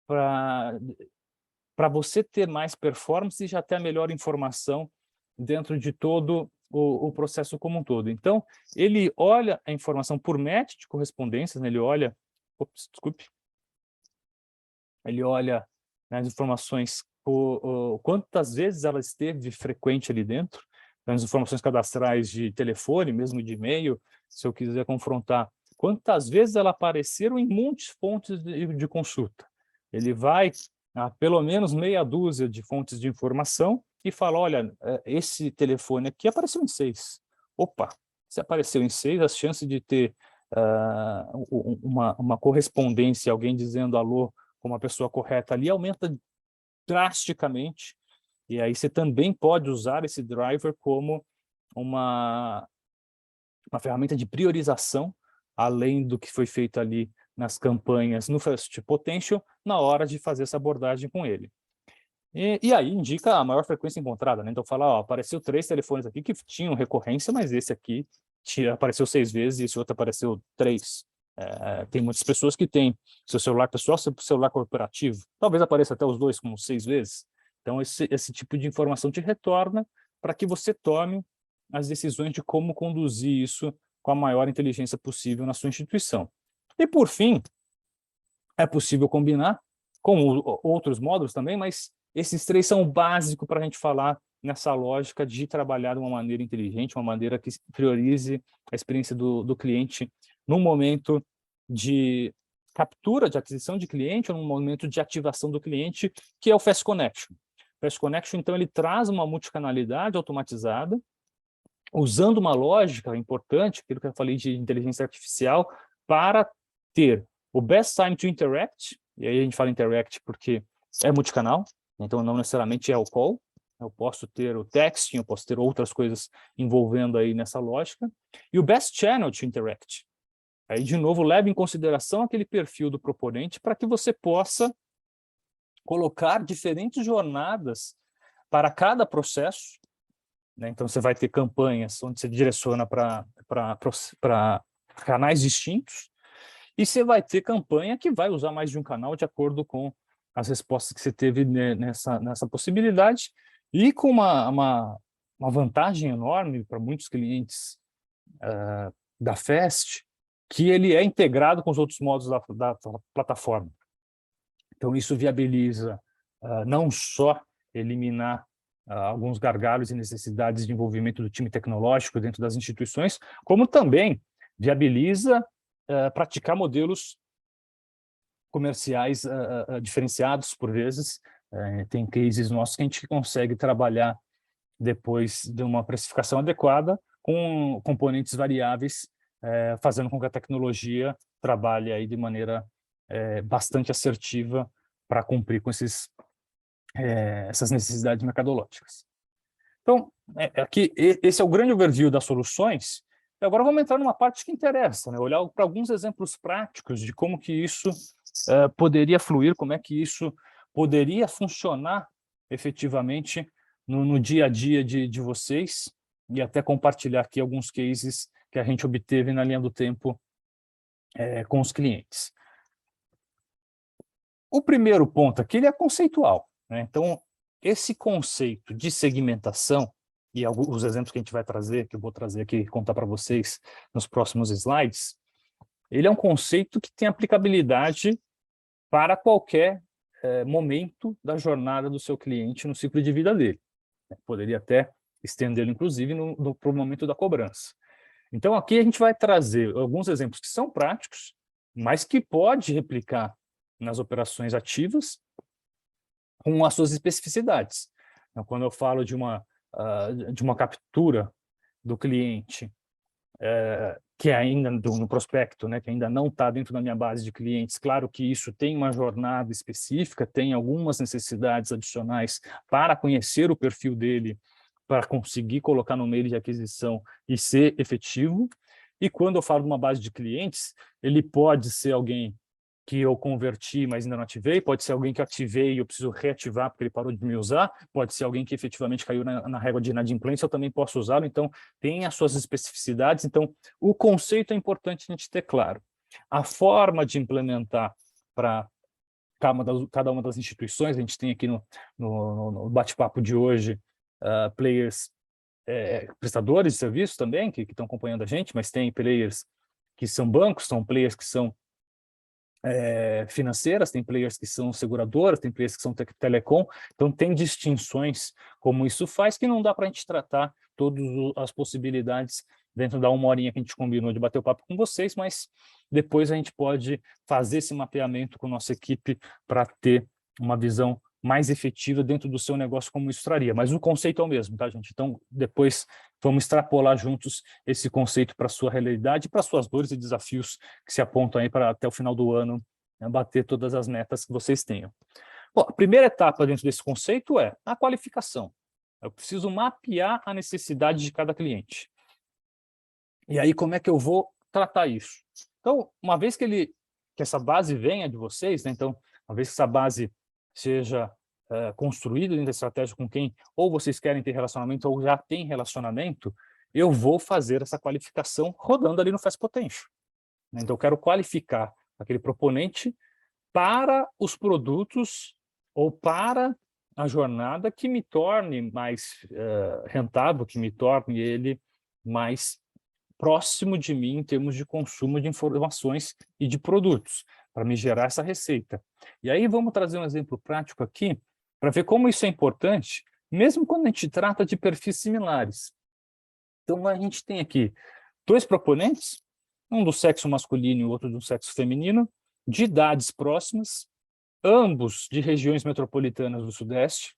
para você ter mais performance e já ter a melhor informação dentro de todo o processo como um todo. Então, ele olha a informação por match de correspondências, né? Ele olha, ele olha, né, as informações, quantas vezes ela esteve frequente ali dentro, então, as informações cadastrais de telefone, mesmo de e-mail, se eu quiser confrontar, quantas vezes ela apareceram em muitas fontes de consulta. Ele vai a pelo menos meia dúzia de fontes de informação e fala, olha, esse telefone aqui apareceu em 6. Opa, se apareceu em 6, as chances de ter uma correspondência, alguém dizendo alô com uma pessoa correta ali, aumenta drasticamente. E aí você também pode usar esse driver como uma ferramenta de priorização, além do que foi feito ali nas campanhas no Fast Potential, na hora de fazer essa abordagem com ele. E aí indica a maior frequência encontrada, né? Então fala, ó, apareceu 3 telefones aqui que tinham recorrência, mas esse aqui apareceu 6 vezes e esse outro apareceu 3. Tem muitas pessoas que têm seu celular pessoal, seu celular corporativo. Talvez apareça até os dois como 6 vezes. Então, esse tipo de informação te retorna para que você tome as decisões de como conduzir isso com a maior inteligência possível na sua instituição. E, por fim, é possível combinar com outros módulos também, mas esses 3 são o básico para a gente falar nessa lógica de trabalhar de uma maneira inteligente, uma maneira que priorize a experiência do cliente no momento de captura, de aquisição de cliente, ou no momento de ativação do cliente, que é o Fast Connection. O Fast Connection, então, ele traz uma multicanalidade automatizada, usando uma lógica importante, aquilo que eu falei de inteligência artificial, para ter o best time to interact, e aí a gente fala interact porque é multicanal, então não necessariamente é o call, eu posso ter o texting, eu posso ter outras coisas envolvendo aí nessa lógica, e o best channel to interact. Aí, de novo, leve em consideração aquele perfil do proponente para que você possa colocar diferentes jornadas para cada processo, né? Então, você vai ter campanhas onde você direciona para canais distintos, e você vai ter campanha que vai usar mais de um canal de acordo com as respostas que você teve nessa possibilidade, e com uma vantagem enorme para muitos clientes da Fast, que ele é integrado com os outros modos da plataforma. Então, isso viabiliza não só eliminar alguns gargalos e necessidades de envolvimento do time tecnológico dentro das instituições, como também viabiliza praticar modelos comerciais diferenciados, por vezes. Tem cases nossos que a gente consegue trabalhar depois de uma precificação adequada com componentes variáveis, fazendo com que a tecnologia trabalhe aí de maneira bastante assertiva para cumprir com essas necessidades mercadológicas. Então, aqui, esse é o grande overview das soluções. E agora vamos entrar numa parte que interessa, né? Olhar para alguns exemplos práticos de como que isso poderia fluir, como é que isso poderia funcionar efetivamente no dia a dia de vocês, e até compartilhar aqui alguns cases que a gente obteve na linha do tempo com os clientes. O primeiro ponto aqui ele é conceitual, né? Então, esse conceito de segmentação, e os exemplos que a gente vai trazer, que eu vou trazer aqui, contar para vocês nos próximos slides, ele é um conceito que tem aplicabilidade para qualquer momento da jornada do seu cliente no ciclo de vida dele. Poderia até estendê-lo, inclusive, para o momento da cobrança. Então, aqui a gente vai trazer alguns exemplos que são práticos, mas que pode replicar nas operações ativas com as suas especificidades. Então, quando eu falo de uma captura do cliente que ainda no prospecto, né, que ainda não está dentro da minha base de clientes, claro que isso tem uma jornada específica, tem algumas necessidades adicionais para conhecer o perfil dele, para conseguir colocar no meio de aquisição e ser efetivo. E quando eu falo de uma base de clientes, ele pode ser alguém que eu converti, mas ainda não ativei, pode ser alguém que ativei e eu preciso reativar porque ele parou de me usar, pode ser alguém que efetivamente caiu na régua de inadimplência, eu também posso usá-lo, então tem as suas especificidades, então o conceito é importante a gente ter claro. A forma de implementar para cada uma das instituições, a gente tem aqui no bate-papo de hoje players, prestadores de serviços também, que estão acompanhando a gente, mas tem players que são bancos, são players que são financeiras, tem players que são seguradoras, tem players que são telecom, então tem distinções como isso faz, que não dá para a gente tratar todas as possibilidades dentro da uma horinha que a gente combinou de bater o papo com vocês, mas depois a gente pode fazer esse mapeamento com a nossa equipe para ter uma visão mais efetiva dentro do seu negócio como isso traria. Mas o conceito é o mesmo, tá, gente? Então, depois vamos extrapolar juntos esse conceito para a sua realidade, para suas dores e desafios que se apontam aí para até o final do ano, né, bater todas as metas que vocês tenham. Bom, a primeira etapa dentro desse conceito é a qualificação. Eu preciso mapear a necessidade de cada cliente. E aí, como é que eu vou tratar isso? Então, uma vez que essa base venha de vocês, né, então, uma vez que essa base seja construída dentro da estratégia com quem ou vocês querem ter relacionamento ou já tem relacionamento, eu vou fazer essa qualificação rodando ali no Fast Potential. Então, eu quero qualificar aquele proponente para os produtos ou para a jornada que me torne mais rentável, que me torne ele mais próximo de mim em termos de consumo de informações e de produtos, para me gerar essa receita. E aí vamos trazer um exemplo prático aqui, para ver como isso é importante, mesmo quando a gente trata de perfis similares. Então, a gente tem aqui 2 proponentes, um do sexo masculino e o outro do sexo feminino, de idades próximas, ambos de regiões metropolitanas do Sudeste,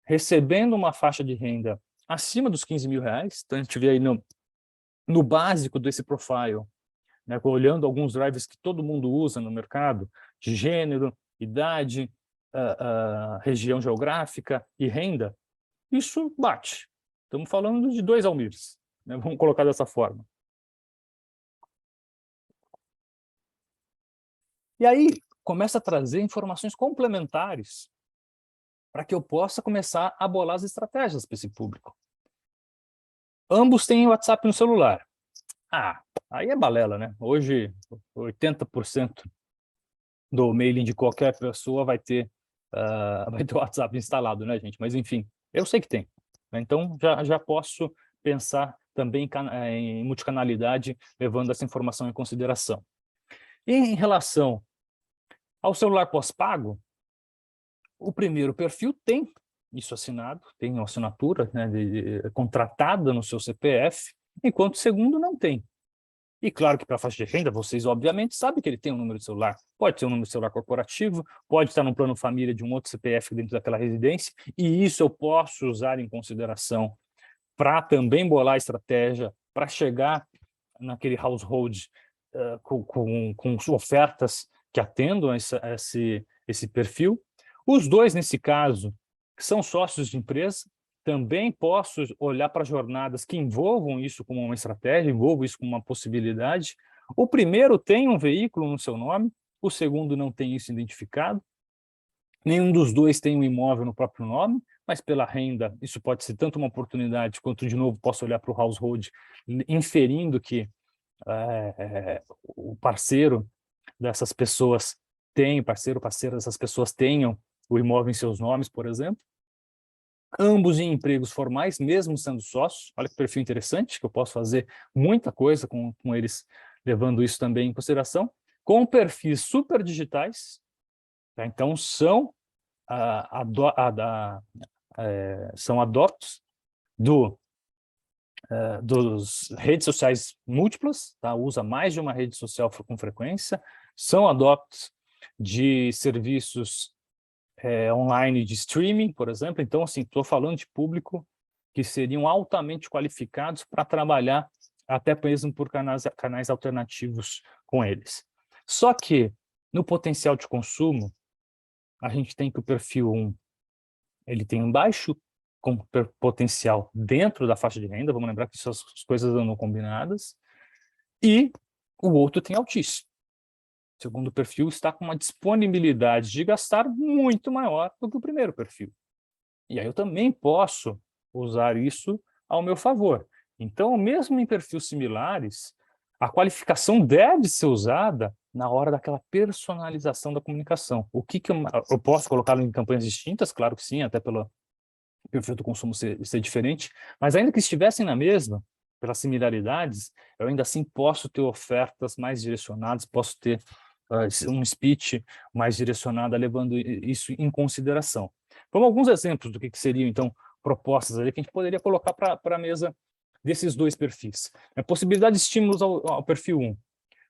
recebendo uma faixa de renda acima dos R$ 15.000. Então, a gente vê aí no básico desse profile, né, olhando alguns drivers que todo mundo usa no mercado, de gênero, idade, região geográfica e renda, isso bate. Estamos falando de 2 Almirs, né, vamos colocar dessa forma. E aí, começa a trazer informações complementares para que eu possa começar a bolar as estratégias para esse público. Ambos têm WhatsApp no celular. Aí é balela, né? Hoje, 80% do mailing de qualquer pessoa vai ter o WhatsApp instalado, né, gente? Mas, enfim, eu sei que tem. Né? Então, já posso pensar também em multicanalidade, levando essa informação em consideração. E em relação ao celular pós-pago, o primeiro perfil tem isso assinado, tem uma assinatura, né, contratada no seu CPF, enquanto o segundo não tem. E claro que para a faixa de renda, vocês obviamente sabem que ele tem um número de celular. Pode ser um número de celular corporativo, pode estar num plano família de um outro CPF dentro daquela residência, e isso eu posso usar em consideração para também bolar a estratégia, para chegar naquele household com ofertas que atendam esse perfil. Os dois, nesse caso, são sócios de empresa, também posso olhar para jornadas que envolvam isso como uma estratégia, envolvam isso como uma possibilidade. O primeiro tem um veículo no seu nome, o segundo não tem isso identificado. Nenhum dos dois tem um imóvel no próprio nome, mas pela renda isso pode ser tanto uma oportunidade quanto, de novo, posso olhar para o household, inferindo que o parceiro dessas pessoas tem, parceira dessas pessoas tenham o imóvel em seus nomes, por exemplo. ambos em empregos formais, mesmo sendo sócios. Olha que perfil interessante, que eu posso fazer muita coisa com eles, levando isso também em consideração. Com perfis super digitais, tá? Então, são, são adeptos dos redes sociais múltiplas, tá? Usa mais de uma rede social com frequência, são adeptos de serviços online de streaming, por exemplo. Então, assim, estou falando de público que seriam altamente qualificados para trabalhar até mesmo por canais alternativos com eles. Só que, no potencial de consumo, a gente tem que o perfil 1, ele tem um baixo potencial dentro da faixa de renda, vamos lembrar que essas coisas andam combinadas, e o outro tem altíssimo. O segundo perfil está com uma disponibilidade de gastar muito maior do que o primeiro perfil. E aí eu também posso usar isso ao meu favor. Então, mesmo em perfis similares, a qualificação deve ser usada na hora daquela personalização da comunicação. O que eu posso colocá-lo em campanhas distintas? Claro que sim, até pelo perfil do consumo ser diferente, mas ainda que estivessem na mesma, pelas similaridades, eu ainda assim posso ter ofertas mais direcionadas, posso ter um speech mais direcionado, levando isso em consideração. Vamos alguns exemplos do que seriam, então, propostas ali que a gente poderia colocar para a mesa desses dois perfis. A possibilidade de estímulos ao perfil 1.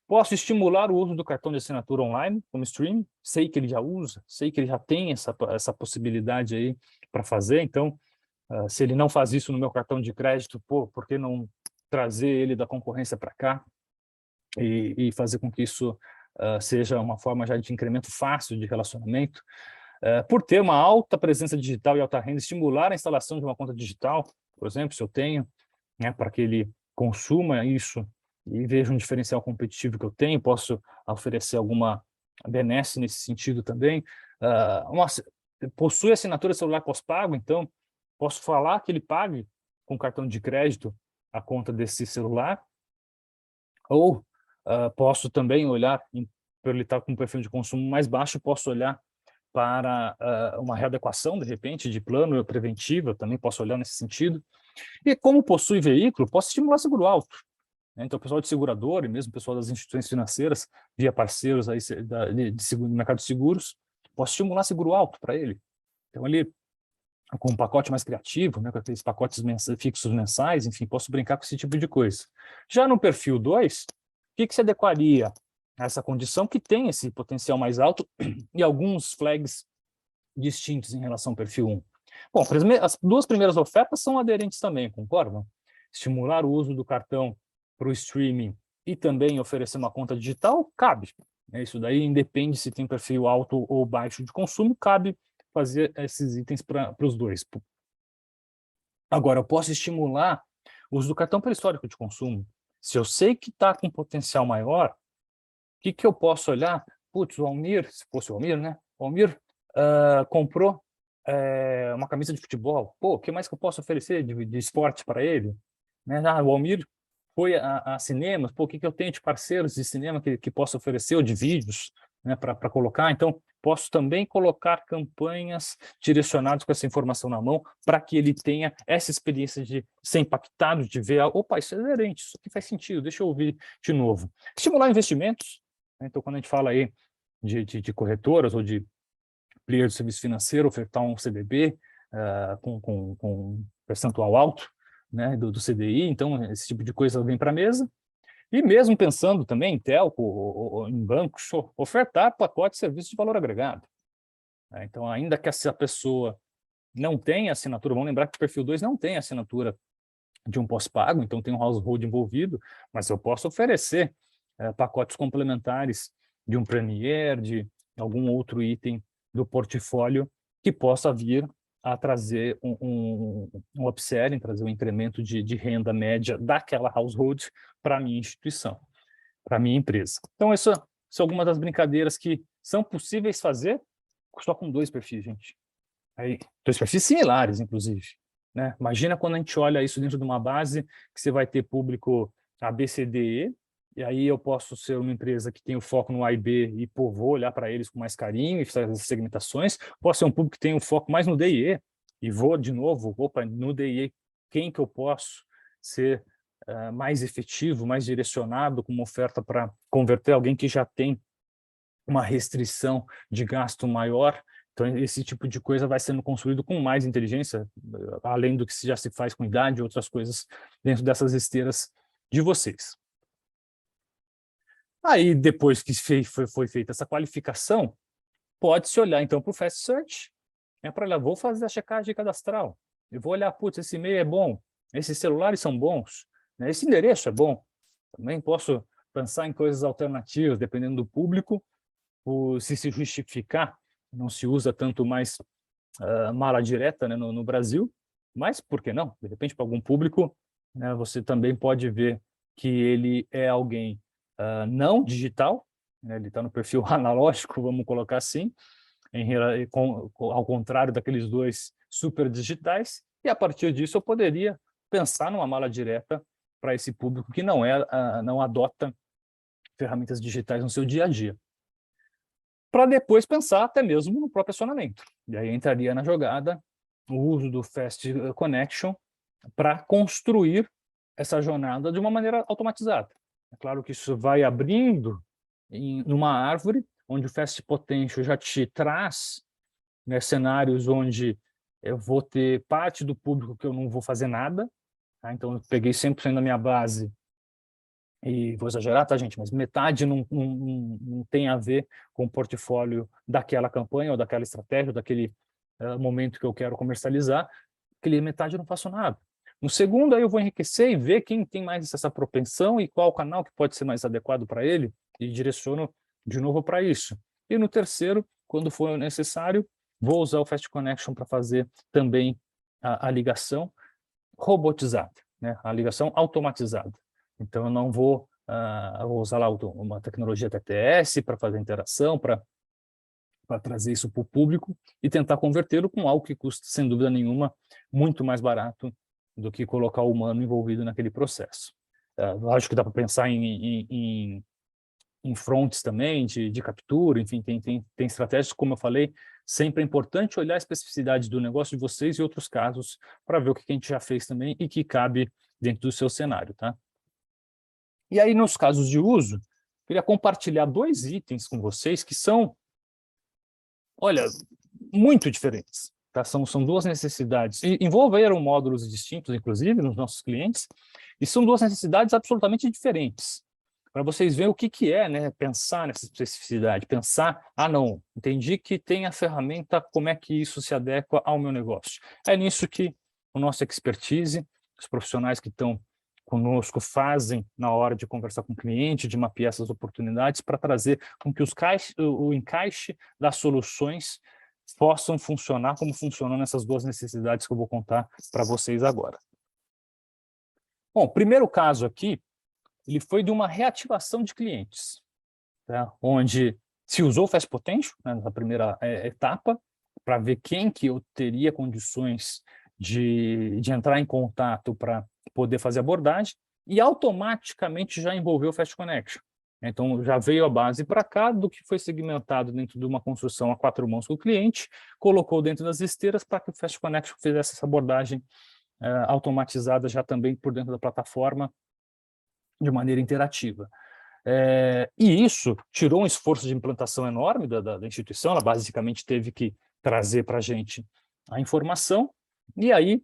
Posso estimular o uso do cartão de assinatura online, como stream, sei que ele já usa, sei que ele já tem essa possibilidade aí para fazer, então, se ele não faz isso no meu cartão de crédito, por que não trazer ele da concorrência para cá e fazer com que isso seja uma forma já de incremento fácil de relacionamento? Por ter uma alta presença digital e alta renda, estimular a instalação de uma conta digital, por exemplo, se eu tenho, né, para que ele consuma isso e veja um diferencial competitivo que eu tenho, posso oferecer alguma benesse nesse sentido também. Possui assinatura celular pós-pago, então posso falar que ele pague com cartão de crédito a conta desse celular, ou posso também olhar, por ele estar com um perfil de consumo mais baixo, posso olhar para uma readequação, de repente, de plano preventivo, também posso olhar nesse sentido. E como possui veículo, posso estimular seguro alto. Então, o pessoal de seguradora e mesmo o pessoal das instituições financeiras, via parceiros aí do mercado de seguros, posso estimular seguro alto para ele. Então, ali, com um pacote mais criativo, né, com aqueles pacotes fixos mensais, enfim, posso brincar com esse tipo de coisa. Já no perfil 2, o que se adequaria a essa condição que tem esse potencial mais alto e alguns flags distintos em relação ao perfil 1? Bom, as duas primeiras ofertas são aderentes também, concordam? Estimular o uso do cartão para o streaming e também oferecer uma conta digital, cabe. Isso daí independe se tem perfil alto ou baixo de consumo, cabe fazer esses itens para os dois. Agora, eu posso estimular o uso do cartão pelo histórico de consumo. Se eu sei que está com potencial maior, o que eu posso olhar? Putz, o Almir, se fosse o Almir, né? O Almir comprou uma camisa de futebol. Pô, o que mais que eu posso oferecer de esporte para ele? Né? O Almir foi a cinemas. Pô, o que eu tenho de parceiros de cinema que posso oferecer, ou de vídeos, né, para colocar? Então, posso também colocar campanhas direcionadas com essa informação na mão para que ele tenha essa experiência de ser impactado, de ver, opa, isso é aderente, isso aqui faz sentido, deixa eu ouvir de novo. Estimular investimentos. Né? Então, quando a gente fala aí de corretoras ou de player de serviço financeiro, ofertar um CDB com percentual alto, né, do CDI, então esse tipo de coisa vem para a mesa. E mesmo pensando também em telco ou em bancos, ofertar pacote de serviço de valor agregado. Então, ainda que essa pessoa não tenha assinatura, vamos lembrar que o perfil 2 não tem assinatura de um pós-pago, então tem um household envolvido, mas eu posso oferecer pacotes complementares de um Premier, de algum outro item do portfólio que possa vir a trazer um upselling, trazer um incremento de renda média daquela household para a minha instituição, para a minha empresa. Então, essas são algumas das brincadeiras que são possíveis fazer só com dois perfis, gente. Aí, dois perfis similares, inclusive. Né? Imagina quando a gente olha isso dentro de uma base que você vai ter público A, B, C, D, E, e aí eu posso ser uma empresa que tem o foco no A e B e vou olhar para eles com mais carinho e fazer as segmentações. Posso ser um público que tem o foco mais no D e E, e vou de novo, opa, no DIA, quem que eu posso ser mais efetivo, mais direcionado com uma oferta para converter alguém que já tem uma restrição de gasto maior. Então, esse tipo de coisa vai sendo construído com mais inteligência, além do que já se faz com idade e outras coisas dentro dessas esteiras de vocês. Aí, depois que foi feita essa qualificação, pode-se olhar, então, para o Fast Search, para olhar, vou fazer a checagem cadastral, eu vou olhar, putz, esse e-mail é bom, esses celulares são bons, né? Esse endereço é bom. Também posso pensar em coisas alternativas, dependendo do público, se justificar, não se usa tanto mais mala direta, né, no Brasil, mas por que não? De repente, para algum público, né, você também pode ver que ele é alguém não digital, né, ele está no perfil analógico, vamos colocar assim, ao contrário daqueles dois super digitais, e a partir disso eu poderia pensar numa mala direta para esse público que não adota ferramentas digitais no seu dia a dia, para depois pensar até mesmo no próprio acionamento. E aí entraria na jogada o uso do Fast Connection para construir essa jornada de uma maneira automatizada. É claro que isso vai abrindo numa árvore, onde o Fast Potential já te traz, né, cenários onde eu vou ter parte do público que eu não vou fazer nada, tá? Então eu peguei 100% da minha base, e vou exagerar, tá, gente? Mas metade não tem a ver com o portfólio daquela campanha ou daquela estratégia, ou daquele momento que eu quero comercializar. Aquele metade eu não faço nada. No segundo, aí eu vou enriquecer e ver quem tem mais essa propensão e qual canal que pode ser mais adequado para ele, e direciono de novo para isso. E no terceiro, quando for necessário, vou usar o Fast Connection para fazer também a ligação robotizada, né? A ligação automatizada. Então, eu não vou usar lá uma tecnologia TTS para fazer interação, para trazer isso para o público e tentar convertê-lo com algo que custa, sem dúvida nenhuma, muito mais barato do que colocar o humano envolvido naquele processo. Lógico que dá para pensar em fronts também, de captura, enfim, tem estratégias, como eu falei, sempre é importante olhar a especificidade do negócio de vocês e outros casos para ver o que a gente já fez também e que cabe dentro do seu cenário, tá? E aí, nos casos de uso, queria compartilhar 2 itens com vocês que são, olha, muito diferentes. Tá? São 2 necessidades. E envolveram módulos distintos, inclusive, nos nossos clientes, e são 2 necessidades absolutamente diferentes. Para vocês verem o que é, né, pensar nessa especificidade, pensar, não, entendi que tem a ferramenta, como é que isso se adequa ao meu negócio. É nisso que o nosso expertise, os profissionais que estão conosco fazem na hora de conversar com o cliente, de mapear essas oportunidades para trazer com que o encaixe das soluções possam funcionar como funcionam nessas 2 necessidades que eu vou contar para vocês agora. Bom, o primeiro caso aqui, ele foi de uma reativação de clientes, tá? Onde se usou o Fast Potential, né, na primeira etapa, para ver quem que eu teria condições de entrar em contato para poder fazer abordagem, e automaticamente já envolveu o Fast Connection. Então, já veio a base para cá do que foi segmentado dentro de uma construção a 4 mãos com o cliente, colocou dentro das esteiras para que o Fast Connection fizesse essa abordagem automatizada já também por dentro da plataforma, de maneira interativa. E isso tirou um esforço de implantação enorme da instituição, ela basicamente teve que trazer para a gente a informação, e aí,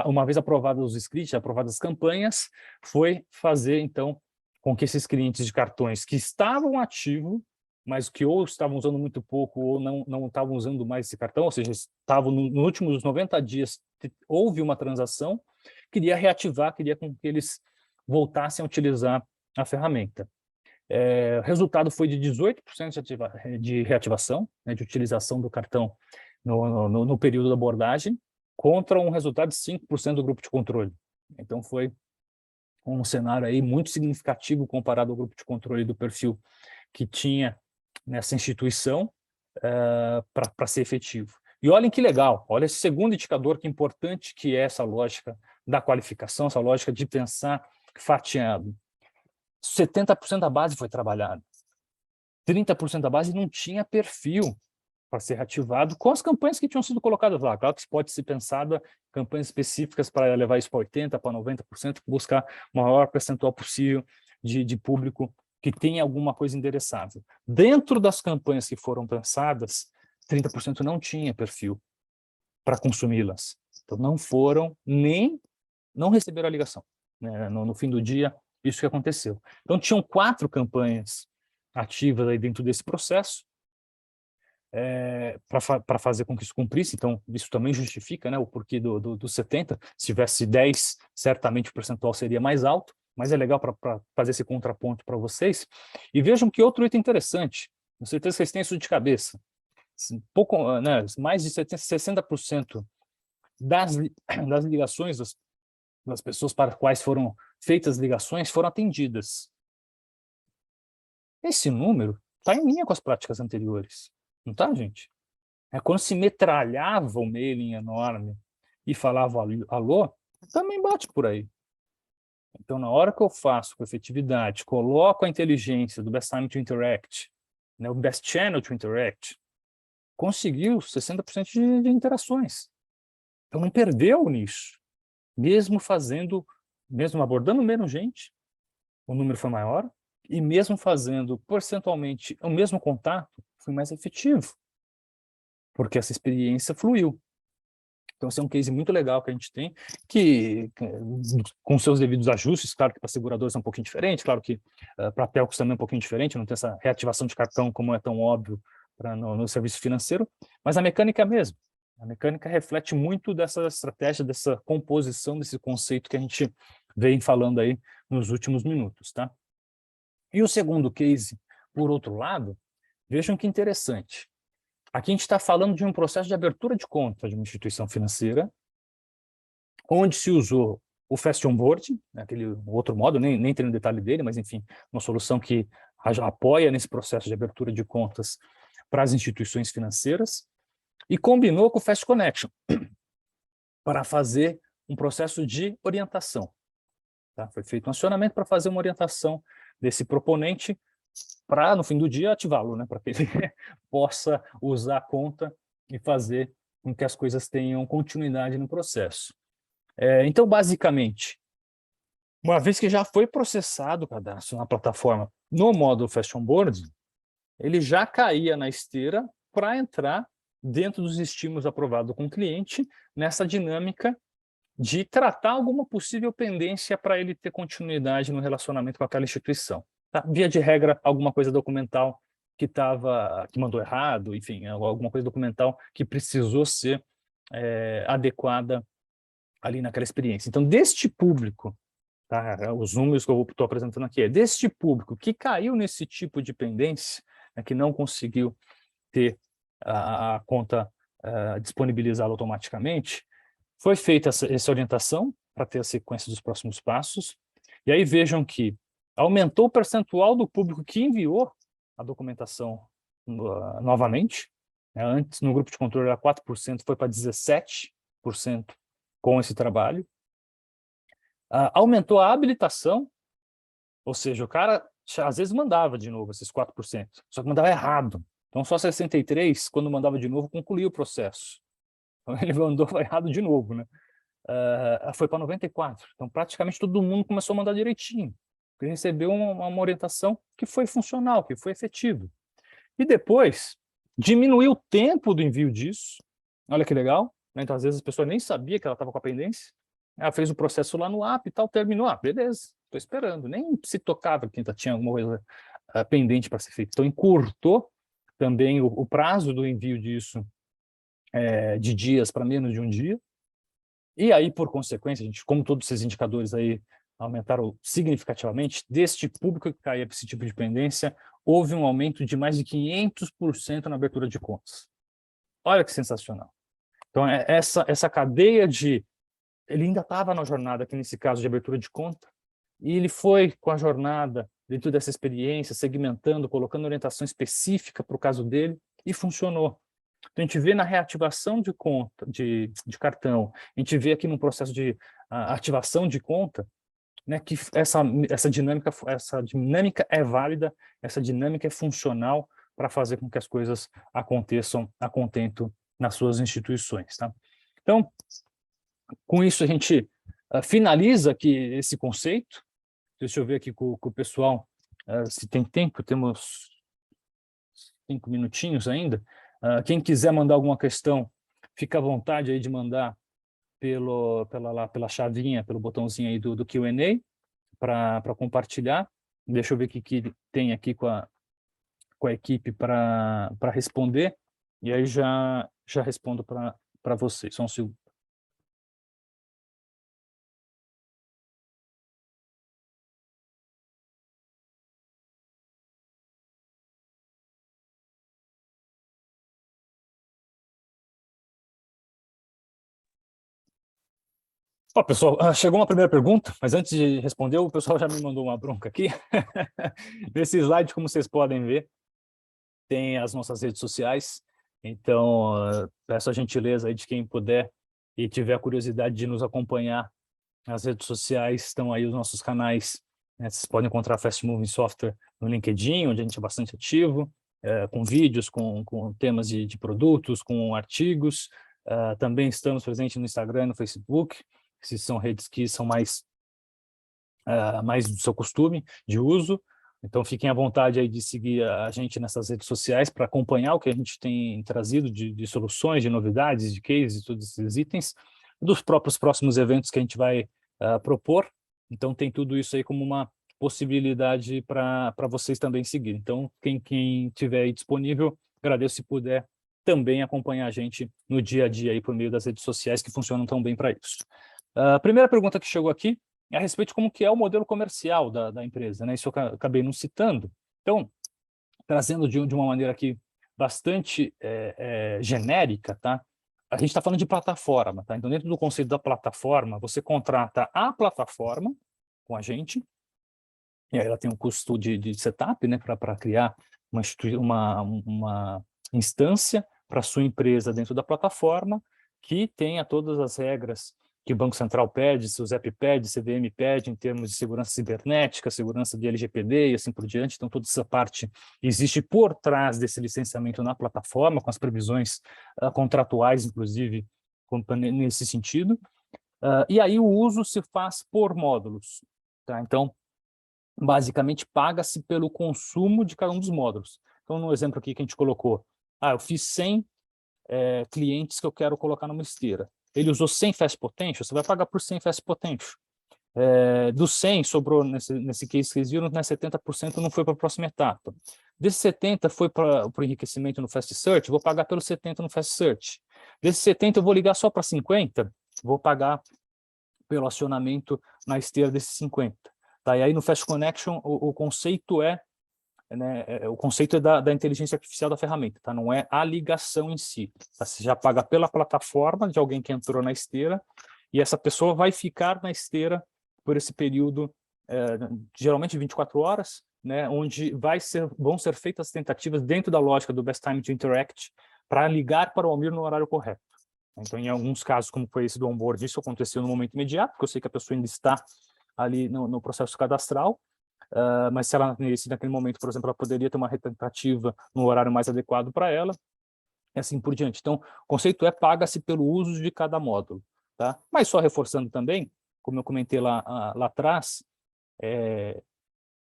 uma vez aprovados os scripts, aprovadas as campanhas, foi fazer, então, com que esses clientes de cartões que estavam ativos, mas que ou estavam usando muito pouco ou não estavam usando mais esse cartão, ou seja, estavam nos últimos 90 dias, houve uma transação, queria reativar, queria com que eles voltassem a utilizar a ferramenta. O resultado foi de 18% de reativação, né, de utilização do cartão no período da abordagem, contra um resultado de 5% do grupo de controle. Então, foi um cenário aí muito significativo comparado ao grupo de controle do perfil que tinha nessa instituição para ser efetivo. E olhem que legal, olha esse segundo indicador, que importante que é essa lógica da qualificação, essa lógica de pensar fatiado. 70% da base foi trabalhada. 30% da base não tinha perfil. para ser reativado com as campanhas que tinham sido colocadas lá. Claro que pode ser pensada campanhas específicas para levar isso para 80%, para 90%, buscar o maior percentual possível de público que tenha alguma coisa endereçável. Dentro das campanhas que foram pensadas, 30% não tinha perfil para consumi-las. Então, não receberam a ligação. Né? No fim do dia, isso que aconteceu. Então, tinham 4 campanhas ativas aí dentro desse processo, para fazer com que isso cumprisse. Então, isso também justifica, né, o porquê do 70%. Se tivesse 10%, certamente o percentual seria mais alto, mas é legal para fazer esse contraponto para vocês. E vejam que outro item interessante, com certeza vocês têm isso de cabeça, pouco, né, mais de 60% das ligações das pessoas para as quais foram feitas ligações foram atendidas. Esse número está em linha com as práticas anteriores. Não tá, gente? Quando se metralhava o mailing enorme e falava alô, também bate por aí. Então, na hora que eu faço com efetividade, coloco a inteligência do best time to interact, né, o best channel to interact, conseguiu 60% de interações. Então, não perdeu o nicho. Mesmo abordando menos gente, o número foi maior, e mesmo fazendo percentualmente o mesmo contato, foi mais efetivo, porque essa experiência fluiu. Então, esse é um case muito legal que a gente tem, que com seus devidos ajustes, claro que para seguradores é um pouquinho diferente, claro que para telcos também é um pouquinho diferente, não tem essa reativação de cartão como é tão óbvio no serviço financeiro, mas a mecânica é a mesma. A mecânica reflete muito dessa estratégia, dessa composição, desse conceito que a gente vem falando aí nos últimos minutos, tá? E o segundo case, por outro lado, vejam que interessante. Aqui a gente está falando de um processo de abertura de conta de uma instituição financeira, onde se usou o Fast Onboarding, aquele outro modo, nem entrei no detalhe dele, mas enfim, uma solução que apoia nesse processo de abertura de contas para as instituições financeiras, e combinou com o Fast Connection para fazer um processo de orientação. Tá? Foi feito um acionamento para fazer uma orientação desse proponente para, no fim do dia, ativá-lo, né? Para que ele possa usar a conta e fazer com que as coisas tenham continuidade no processo. Então, basicamente, uma vez que já foi processado o cadastro na plataforma no módulo Fast Onboarding, ele já caía na esteira para entrar dentro dos estímulos aprovados com o cliente nessa dinâmica de tratar alguma possível pendência para ele ter continuidade no relacionamento com aquela instituição. Tá? Via de regra, alguma coisa documental que mandou errado, enfim, alguma coisa documental que precisou ser adequada ali naquela experiência. Então, deste público, tá? Os números que eu estou apresentando aqui, deste público que caiu nesse tipo de pendência, né, que não conseguiu ter a conta disponibilizada automaticamente, foi feita essa orientação para ter a sequência dos próximos passos, e aí vejam que aumentou o percentual do público que enviou a documentação novamente, né? Antes, no grupo de controle era 4%, foi para 17% com esse trabalho. Aumentou a habilitação, ou seja, o cara às vezes mandava de novo esses 4%, só que mandava errado. Então, só 63%, quando mandava de novo, concluía o processo. Então, ele mandou errado de novo, né? Foi para 94%. Então, praticamente todo mundo começou a mandar direitinho. Ele recebeu uma orientação que foi funcional, que foi efetiva. E depois, diminuiu o tempo do envio disso. Olha que legal. Né? Então, às vezes, a pessoa nem sabia que ela estava com a pendência. Ela fez o processo lá no app e tal, terminou. Beleza, estou esperando. Nem se tocava que ainda tinha alguma coisa pendente para ser feita. Então, encurtou também o prazo do envio disso de dias para menos de um dia. E aí, por consequência, como todos esses indicadores aí aumentaram significativamente, deste público que caía para esse tipo de pendência, houve um aumento de mais de 500% na abertura de contas. Olha que sensacional. Então, essa cadeia ele ainda estava na jornada, aqui nesse caso de abertura de conta, e ele foi com a jornada, dentro dessa experiência, segmentando, colocando orientação específica para o caso dele, e funcionou. Então, a gente vê na reativação de conta, de cartão, a gente vê aqui no processo de ativação de conta, né, que essa dinâmica é válida, essa dinâmica é funcional para fazer com que as coisas aconteçam a contento nas suas instituições, tá? Então, com isso a gente finaliza aqui esse conceito. Deixa eu ver aqui com o pessoal se tem tempo, temos 5 minutinhos ainda. Quem quiser mandar alguma questão, fica à vontade aí de mandar pela chavinha, pelo botãozinho aí do Q&A para compartilhar. Deixa eu ver o que tem aqui com a equipe para responder, e aí já respondo para vocês. Só um segundo. Ó, pessoal, chegou uma primeira pergunta, mas antes de responder, o pessoal já me mandou uma bronca aqui. Nesse slide, como vocês podem ver, tem as nossas redes sociais. Então, peço a gentileza aí de quem puder e tiver a curiosidade de nos acompanhar nas redes sociais. Estão aí os nossos canais, né? Vocês podem encontrar Fast Moving Software no LinkedIn, onde a gente é bastante ativo, com vídeos, com temas de produtos, com artigos. Também estamos presentes no Instagram e no Facebook. Essas são redes que são mais do seu costume de uso. Então, fiquem à vontade aí de seguir a gente nessas redes sociais para acompanhar o que a gente tem trazido de soluções, de novidades, de cases, todos esses itens, dos próprios próximos eventos que a gente vai propor. Então, tem tudo isso aí como uma possibilidade para vocês também seguir. Então, quem tiver aí disponível, agradeço se puder também acompanhar a gente no dia a dia aí por meio das redes sociais que funcionam tão bem para isso. A primeira pergunta que chegou aqui é a respeito de como que é o modelo comercial da empresa, né? Isso eu acabei não citando. Então, trazendo de uma maneira aqui bastante genérica, tá? A gente está falando de plataforma, tá? Então, dentro do conceito da plataforma, você contrata a plataforma com a gente, e aí ela tem um custo de setup, né? Para criar uma instância para a sua empresa dentro da plataforma, que tenha todas as regras que o Banco Central pede, se o ZEP pede, CVM pede, em termos de segurança cibernética, segurança de LGPD e assim por diante. Então, toda essa parte existe por trás desse licenciamento na plataforma, com as previsões contratuais, inclusive, nesse sentido. E aí o uso se faz por módulos, tá? Então, basicamente, paga-se pelo consumo de cada um dos módulos. Então, no exemplo aqui que a gente colocou, eu fiz 100 clientes que eu quero colocar numa esteira. Ele usou 100 Fast Potential, você vai pagar por 100 Fast Potential. Dos 100, sobrou, nesse case que vocês viram, 70% não foi para a próxima etapa. Desses 70 foi para o enriquecimento no Fast Search, vou pagar pelos 70 no Fast Search. Desses 70 eu vou ligar só para 50, vou pagar pelo acionamento na esteira desses 50. Tá? E aí no Fast Connection o conceito o conceito é da inteligência artificial da ferramenta, tá? Não é a ligação em si. Tá? Você já paga pela plataforma de alguém que entrou na esteira, e essa pessoa vai ficar na esteira por esse período, geralmente 24 horas, né? Onde vão ser feitas tentativas dentro da lógica do Best Time to Interact para ligar para o Almir no horário correto. Então, em alguns casos, como foi esse do onboard, isso aconteceu no momento imediato, porque eu sei que a pessoa ainda está ali no processo cadastral, mas se naquele momento, por exemplo, ela poderia ter uma retentativa no horário mais adequado para ela, e assim por diante. Então, o conceito paga-se pelo uso de cada módulo, tá? Mas só reforçando também, como eu comentei lá atrás,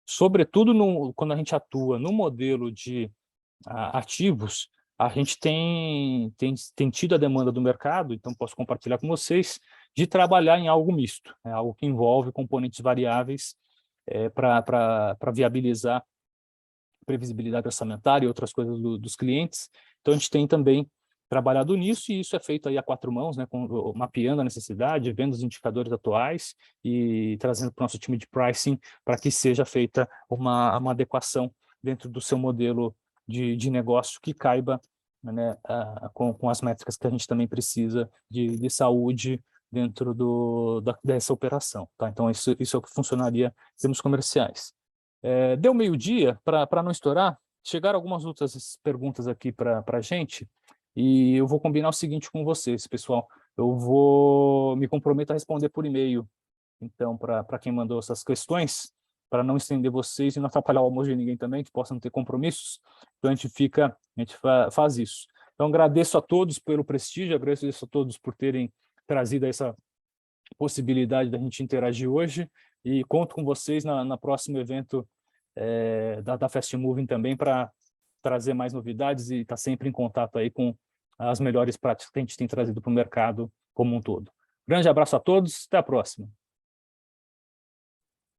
sobretudo quando a gente atua no modelo de ativos, a gente tem tido a demanda do mercado, então posso compartilhar com vocês, de trabalhar em algo misto, algo que envolve componentes variáveis, para viabilizar previsibilidade orçamentária e outras coisas dos clientes. Então, a gente tem também trabalhado nisso, e isso é feito aí a 4 mãos, né, mapeando a necessidade, vendo os indicadores atuais e trazendo para o nosso time de pricing para que seja feita uma adequação dentro do seu modelo de negócio que caiba, né, com as métricas que a gente também precisa de saúde dentro dessa operação. Tá? Então, isso é o que funcionaria em termos comerciais. Deu meio-dia, para não estourar, chegaram algumas outras perguntas aqui para a gente, e eu vou combinar o seguinte com vocês, pessoal. Eu me comprometo a responder por e-mail, então, para quem mandou essas questões, para não estender vocês e não atrapalhar o almoço de ninguém também, que possam ter compromissos. Então, a gente faz isso. Então, agradeço a todos pelo prestígio, agradeço a todos por terem trazido essa possibilidade da gente interagir hoje, e conto com vocês na próximo evento da Fast Moving também, para trazer mais novidades e estar sempre em contato aí com as melhores práticas que a gente tem trazido para o mercado como um todo. Grande abraço a todos, até a próxima.